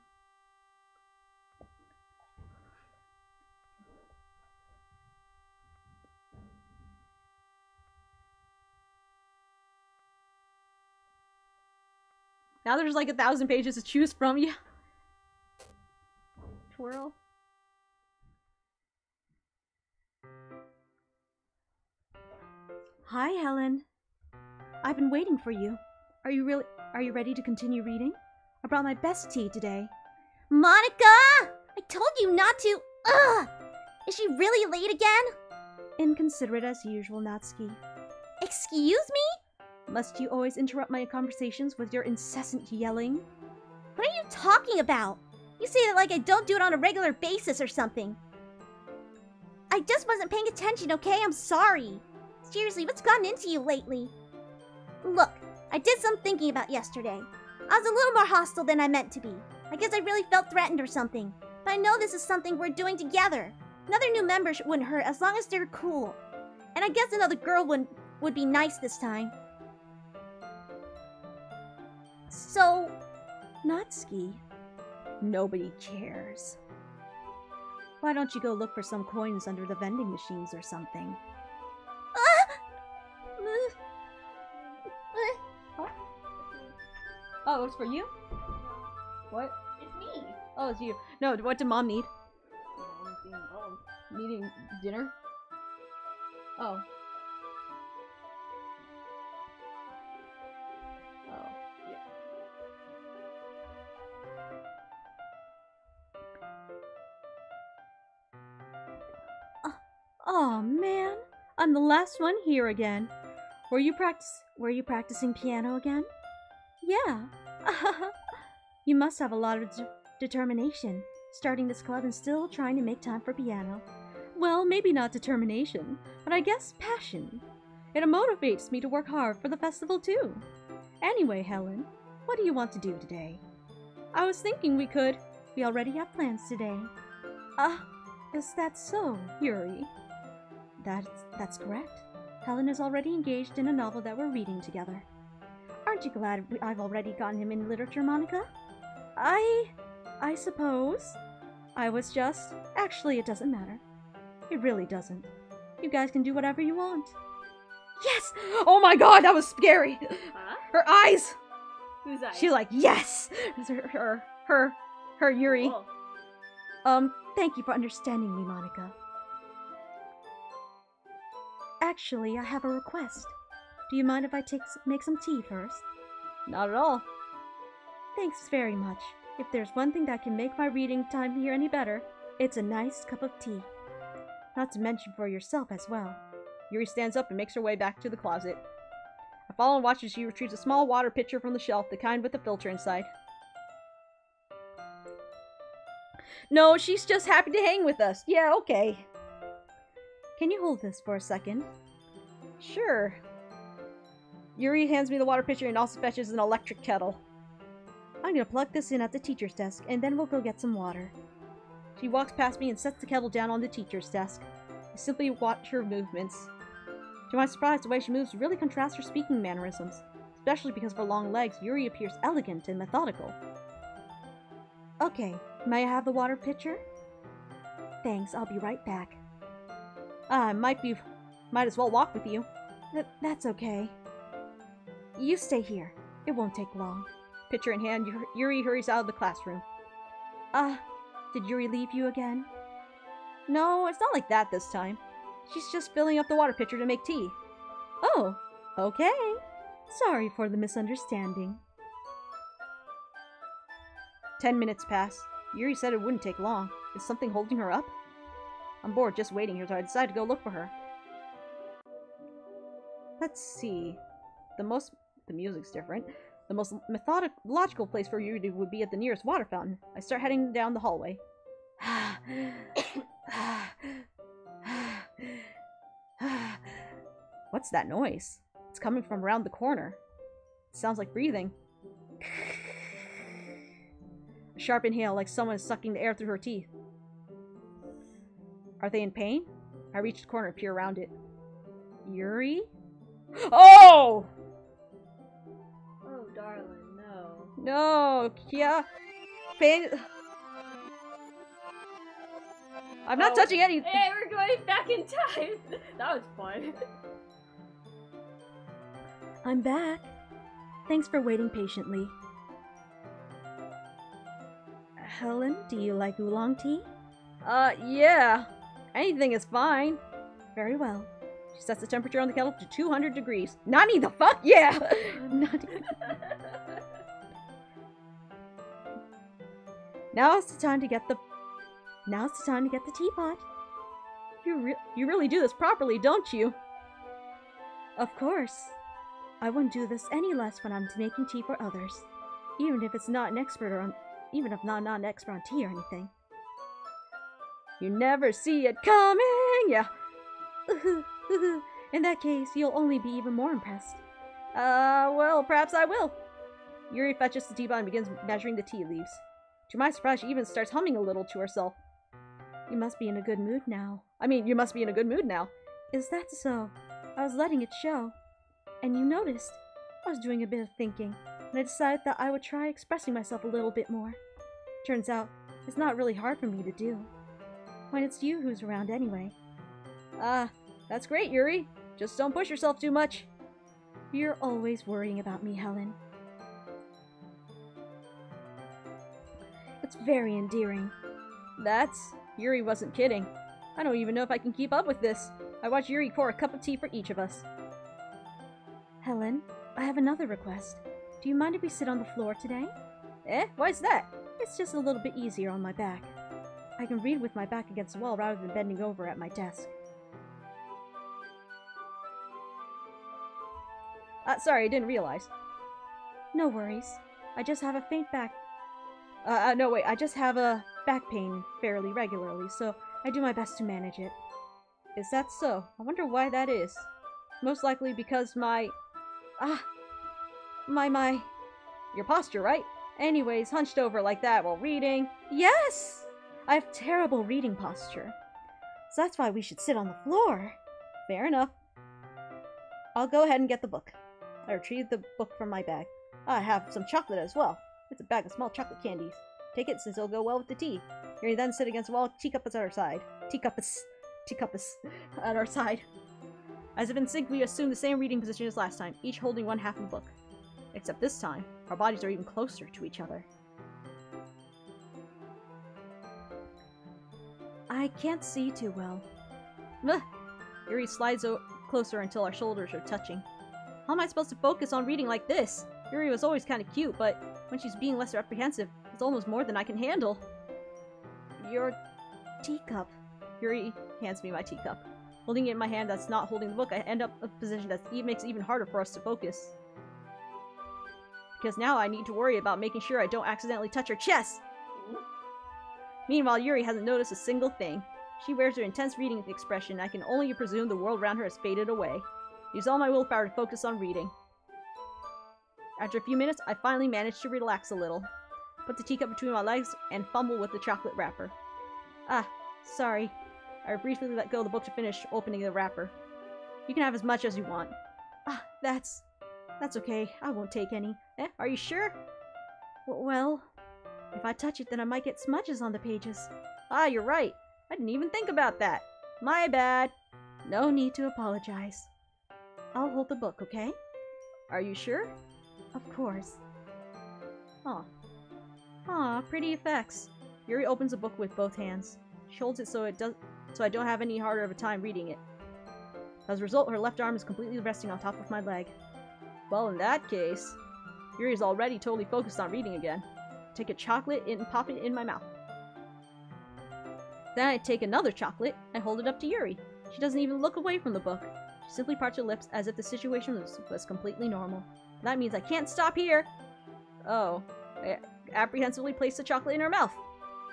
Now there's like 1,000 pages to choose from. Yeah. Twirl. Hi, Helen. I've been waiting for you. Are you ready to continue reading? I brought my best tea today. Monica! I told you not to. Ugh! Is she really late again? Inconsiderate as usual, Natsuki. Excuse me? Must you always interrupt my conversations with your incessant yelling? What are you talking about? You say that like I don't do it on a regular basis or something. I just wasn't paying attention, okay? I'm sorry. Seriously, what's gotten into you lately? Look, I did some thinking about yesterday. I was a little more hostile than I meant to be. I guess I really felt threatened or something. But I know this is something we're doing together. Another new member wouldn't hurt as long as they're cool. And I guess another girl would be nice this time. So, Natsuki, nobody cares. Why don't you go look for some coins under the vending machines or something? Oh, it's for you? What? It's me. Oh, it's you. No, what did Mom need? Needing dinner? Oh. Oh, yeah. Oh man, I'm the last one here again. Were you practicing piano again? Yeah. You must have a lot of determination, starting this club and still trying to make time for piano. Well, maybe not determination, but I guess passion. It motivates me to work hard for the festival too. Anyway, Helen, what do you want to do today? I was thinking we already have plans today. Is that so, Yuri? That's correct. Helen is already engaged in a novel that we're reading together. Aren't you glad I've already gotten him in literature, Monica? I suppose. Actually, it doesn't matter. It really doesn't. You guys can do whatever you want. Yes! Oh my god, that was scary! Huh? Her eyes! Whose eyes? She like, yes! Her, Yuri. Oh. Thank you for understanding me, Monica. Actually, I have a request. Do you mind if I make some tea first? Not at all. Thanks very much. If there's one thing that can make my reading time here any better, it's a nice cup of tea. Not to mention for yourself as well. Yuri stands up and makes her way back to the closet. I follow and watch as she retrieves a small water pitcher from the shelf, the kind with a filter inside. No, she's just happy to hang with us. Yeah, okay. Can you hold this for a second? Sure. Yuri hands me the water pitcher and also fetches an electric kettle. I'm gonna plug this in at the teacher's desk, and then we'll go get some water. She walks past me and sets the kettle down on the teacher's desk. I simply watch her movements. To my surprise, the way she moves really contrasts her speaking mannerisms. Especially because of her long legs, Yuri appears elegant and methodical. Okay, may I have the water pitcher? Thanks, I'll be right back. Might as well walk with you. That's okay. You stay here. It won't take long. Pitcher in hand, Yuri hurries out of the classroom. Did Yuri leave you again? No, it's not like that this time. She's just filling up the water pitcher to make tea. Oh, okay. Sorry for the misunderstanding. 10 minutes pass. Yuri said it wouldn't take long. Is something holding her up? I'm bored just waiting here, so I decided to go look for her. Let's see. The music's different. The most logical place for Yuri would be at the nearest water fountain. I start heading down the hallway. What's that noise? It's coming from around the corner. It sounds like breathing. sharp inhale like someone is sucking the air through her teeth. Are they in pain? I reach the corner and peer around it. Yuri? Oh! Oh, darling, no. No, Kia. Pain. I'm not touching anything. Hey, we're going back in time. That was fun. I'm back. Thanks for waiting patiently. Helen, do you like oolong tea? Yeah. Anything is fine. Very well. She sets the temperature on the kettle to 200 degrees. Nani the fuck? Yeah! Nani. Now's the time to get the teapot. You really do this properly, don't you? Of course. I wouldn't do this any less when I'm making tea for others. Even if I'm not an expert on tea or anything. You never see it coming! Yeah. In that case, you'll only be even more impressed. Well, perhaps I will. Yuri fetches the teapot and begins measuring the tea leaves. To my surprise, she even starts humming a little to herself. You must be in a good mood now. Is that so? I was letting it show. And you noticed. I was doing a bit of thinking, and I decided that I would try expressing myself a little bit more. Turns out, it's not really hard for me to do. When it's you who's around anyway. That's great, Yuri. Just don't push yourself too much. You're always worrying about me, Helen. It's very endearing. Yuri wasn't kidding. I don't even know if I can keep up with this. I watched Yuri pour a cup of tea for each of us. Helen, I have another request. Do you mind if we sit on the floor today? Why's that? It's just a little bit easier on my back. I can read with my back against the wall rather than bending over at my desk. Sorry, I didn't realize. No worries. I just have a faint back... I just have a back pain fairly regularly, so I do my best to manage it. Is that so? I wonder why that is. Most likely because your posture, right? Anyways, hunched over like that while reading. Yes! I have terrible reading posture. So that's why we should sit on the floor. Fair enough. I'll go ahead and get the book. I retrieved the book from my bag. I have some chocolate as well. It's a bag of small chocolate candies. Take it since it'll go well with the tea. Yuri then sit against the wall, teacups at our side. Teacups at our side. As if in sync, we assume the same reading position as last time, each holding one half of the book. Except this time, our bodies are even closer to each other. I can't see too well. Yuri slides closer until our shoulders are touching. How am I supposed to focus on reading like this? Yuri was always kind of cute, but when she's being less apprehensive, it's almost more than I can handle. Your teacup. Yuri hands me my teacup. Holding it in my hand that's not holding the book, I end up in a position that makes it even harder for us to focus. Because now I need to worry about making sure I don't accidentally touch her chest. Meanwhile, Yuri hasn't noticed a single thing. She wears her intense reading expression, and I can only presume the world around her has faded away. Use all my willpower to focus on reading. After a few minutes, I finally managed to relax a little. Put the teacup between my legs and fumble with the chocolate wrapper. Sorry. I briefly let go of the book to finish opening the wrapper. You can have as much as you want. That's okay. I won't take any. Are you sure? Well, if I touch it, then I might get smudges on the pages. You're right. I didn't even think about that. My bad. No need to apologize. I'll hold the book, okay? Are you sure? Of course. Pretty effects. Yuri opens the book with both hands. She holds it so I don't have any harder of a time reading it. As a result, her left arm is completely resting on top of my leg. Well, in that case, Yuri is already totally focused on reading again. Take a chocolate and pop it in my mouth. Then I take another chocolate and hold it up to Yuri. She doesn't even look away from the book. She simply parts her lips as if the situation was completely normal. That means I can't stop here! Oh. I apprehensively placed the chocolate in her mouth.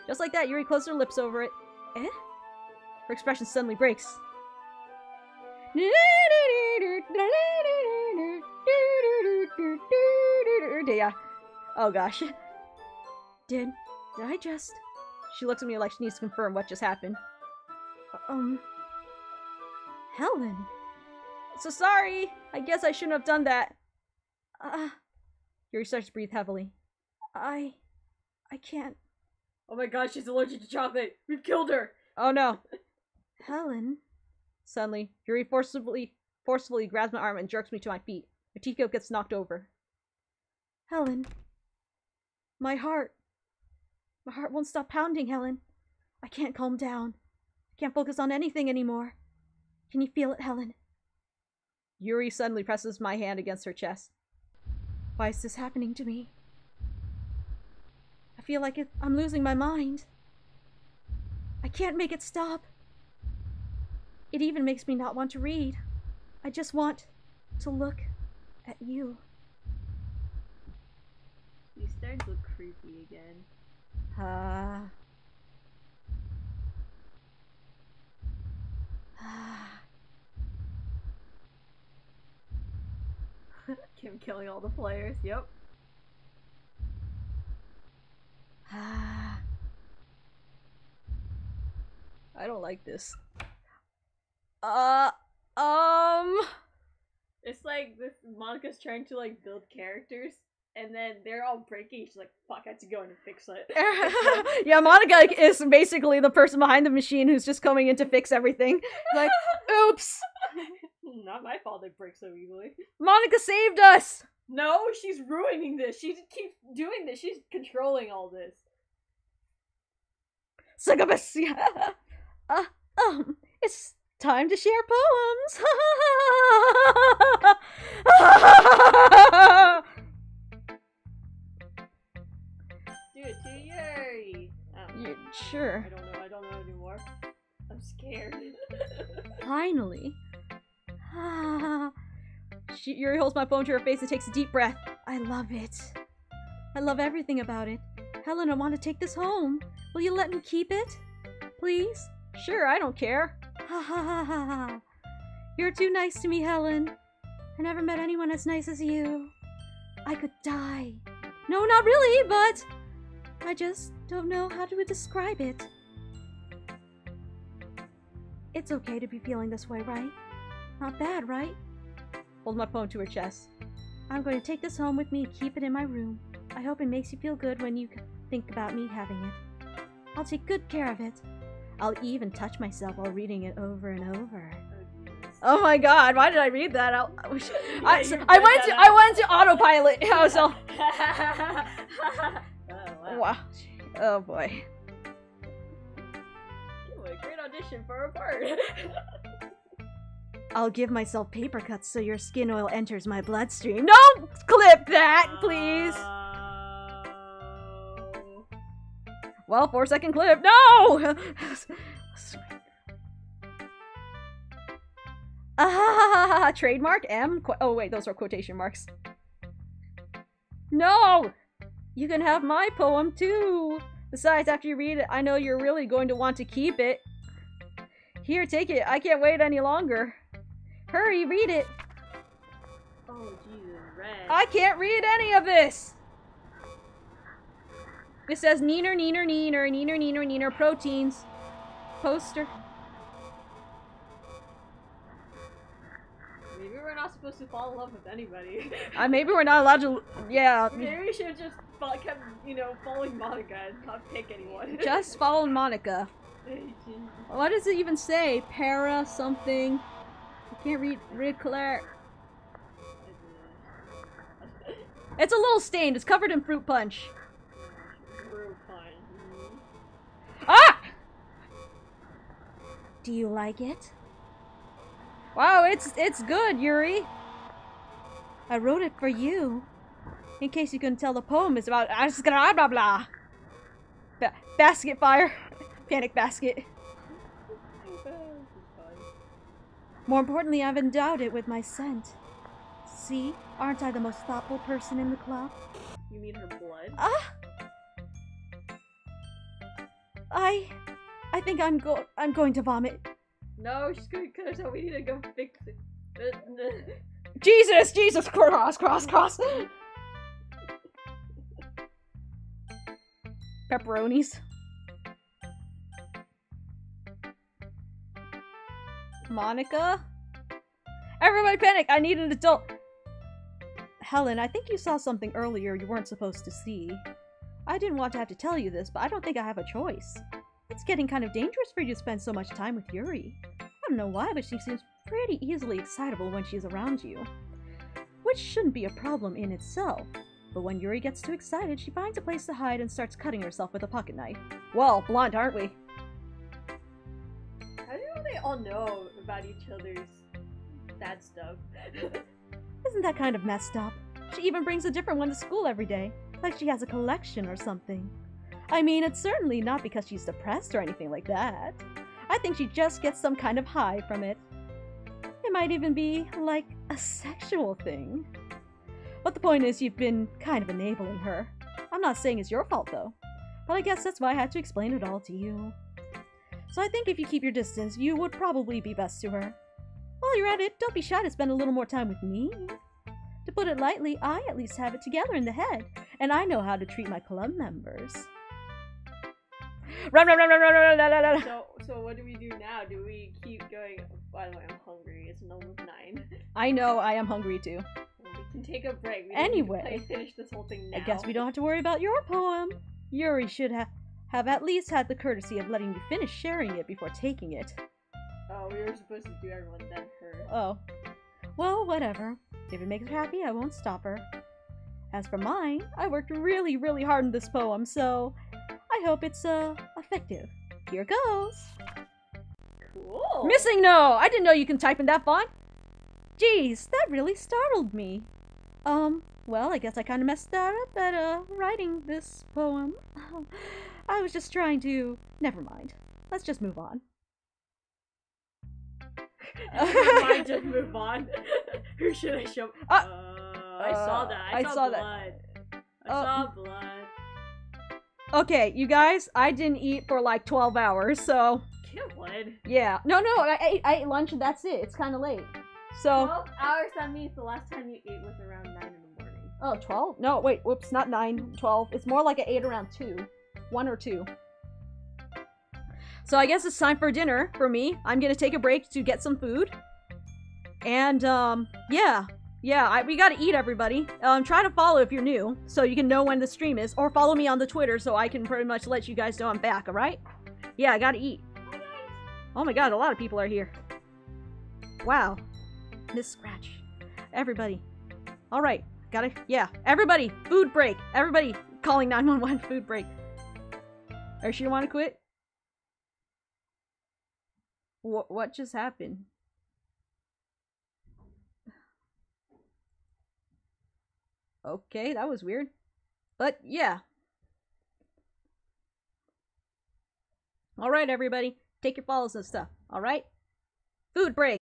Just like that, Yuri closed her lips over it. Her expression suddenly breaks. Yeah. Oh gosh. Did Did I just... She looks at me like she needs to confirm what just happened. Helen. So sorry. I guess I shouldn't have done that. Yuri starts to breathe heavily. I can't. Oh my god, she's allergic to chocolate. We've killed her. Oh no. Helen. Suddenly, Yuri forcefully grabs my arm and jerks me to my feet. My teacup gets knocked over. Helen. My heart won't stop pounding, Helen. I can't calm down. I can't focus on anything anymore. Can you feel it, Helen? Yuri suddenly presses my hand against her chest. Why is this happening to me? I feel like I'm losing my mind. I can't make it stop. It even makes me not want to read. I just want to look at you. You starting to look creepy again. Kim killing all the players, yep. I don't like this. It's like this Monica's trying to like build characters and then they're all breaking. She's like, fuck, I have to go in and fix it. Yeah, Monica is basically the person behind the machine who's just coming in to fix everything. Like, oops! Not my fault they break so easily. Monica saved us! No, she's ruining this. She keeps doing this. She's controlling all this. Succubus! It's time to share poems! Do it to Yuri! Yeah, sure. I don't know anymore. I'm scared. Finally. Yuri holds my phone to her face and takes a deep breath. I love it. I love everything about it. Helen, I want to take this home. Will you let me keep it? Please? Sure, I don't care. Ha ha ha ha ha. You're too nice to me, Helen. I never met anyone as nice as you. I could die. No, not really, but I just don't know how to describe it. It's okay to be feeling this way, right? Not bad, right? Hold my phone to her chest. I'm going to take this home with me and keep it in my room. I hope it makes you feel good when you think about me having it. I'll take good care of it. I'll even touch myself while reading it over and over. Oh my god, why did I read that? I went to autopilot. I was all... Wow. Oh boy. Great audition for a part. I'll give myself paper cuts so your skin oil enters my bloodstream. Don't clip that, please! Well, 4-second clip. No! Trademark M? Oh wait, those are quotation marks. No! You can have my poem too! Besides, after you read it, I know you're really going to want to keep it. Here, take it. I can't wait any longer. Hurry, read it. Oh, Jesus, red. I can't read any of this. It says neener, neener, neener, neener, neener, neener, proteins. Poster. Maybe we're not supposed to fall in love with anybody. Maybe we're not allowed to, yeah. Maybe we should have just kept, following Monica and not pick anyone. Just follow Monica. What does it even say? Para something. I can't read Claire. It's a little stained. It's covered in fruit punch. Fruit punch. Ah! Do you like it? Wow, it's good, Yuri. I wrote it for you. In case you couldn't tell, the poem is about blah blah blah. Basket fire. Panic basket. More importantly, I've endowed it with my scent. See? Aren't I the most thoughtful person in the club? You mean her blood? I think I'm going to vomit. No, she's going to cut us out. We need to go fix it. Jesus, cross. Pepperonis. Monica? Everybody panic! I need an adult! Helen, I think you saw something earlier you weren't supposed to see. I didn't want to have to tell you this, but I don't think I have a choice. It's getting kind of dangerous for you to spend so much time with Yuri. I don't know why, but she seems pretty easily excitable when she's around you. Which shouldn't be a problem in itself. But when Yuri gets too excited, she finds a place to hide and starts cutting herself with a pocket knife. Well, blunt, aren't we? How do they all know about each other's bad stuff? Isn't that kind of messed up? She even brings a different one to school every day, like she has a collection or something. I mean, it's certainly not because she's depressed or anything like that. I think she just gets some kind of high from it. It might even be, like, a sexual thing. But the point is, you've been kind of enabling her. I'm not saying it's your fault, though. But I guess that's why I had to explain it all to you. So I think if you keep your distance, you would probably be best to her. While you're at it, don't be shy to spend a little more time with me. To put it lightly, I at least have it together in the head, and I know how to treat my club members. Run, run, run, run, run, run, run, run, run. So what do we do now? Do we keep going? By the way, I'm hungry. It's almost 9. I know, I am hungry too. Well, we can take a break. We Anyway, finish this whole thing now. I guess we don't have to worry about your poem. Yuri should have at least had the courtesy of letting you finish sharing it before taking it. Oh, we were supposed to do everyone, then her. Oh. Well, whatever. If it makes her happy, I won't stop her. As for mine, I worked really, really hard on this poem, so I hope it's, effective. Here goes! Cool! Missing no! I didn't know you can type in that font! Jeez, that really startled me. Well, I guess I kinda messed that up at, writing this poem. I was just trying to... Never mind. Let's just move on. Might just move on. Who should I show? I saw that. I saw blood. I saw blood. Okay, you guys, I didn't eat for like 12 hours, so... Get what? Yeah. No, I ate lunch and that's it. It's kind of late. So... 12 hours, that means the last time you ate was around 9 in the morning. Oh, 12? No, wait, whoops, not 9, 12. It's more like I ate around 2. 1 or 2. So I guess it's time for dinner for me. I'm gonna take a break to get some food. And, yeah. Yeah, we gotta eat, everybody. Try to follow if you're new, so you can know when the stream is. Or follow me on the Twitter so I can pretty much let you guys know I'm back, alright? Yeah, I gotta eat. Oh my god, a lot of people are here. Wow. Miss Scratch. Everybody. Alright, gotta, yeah. Everybody, food break. Everybody calling 911 food break. Are you sure you wanna quit? What just happened? Okay, that was weird. But yeah. Alright, everybody. Take your follows and stuff. Alright? Food break.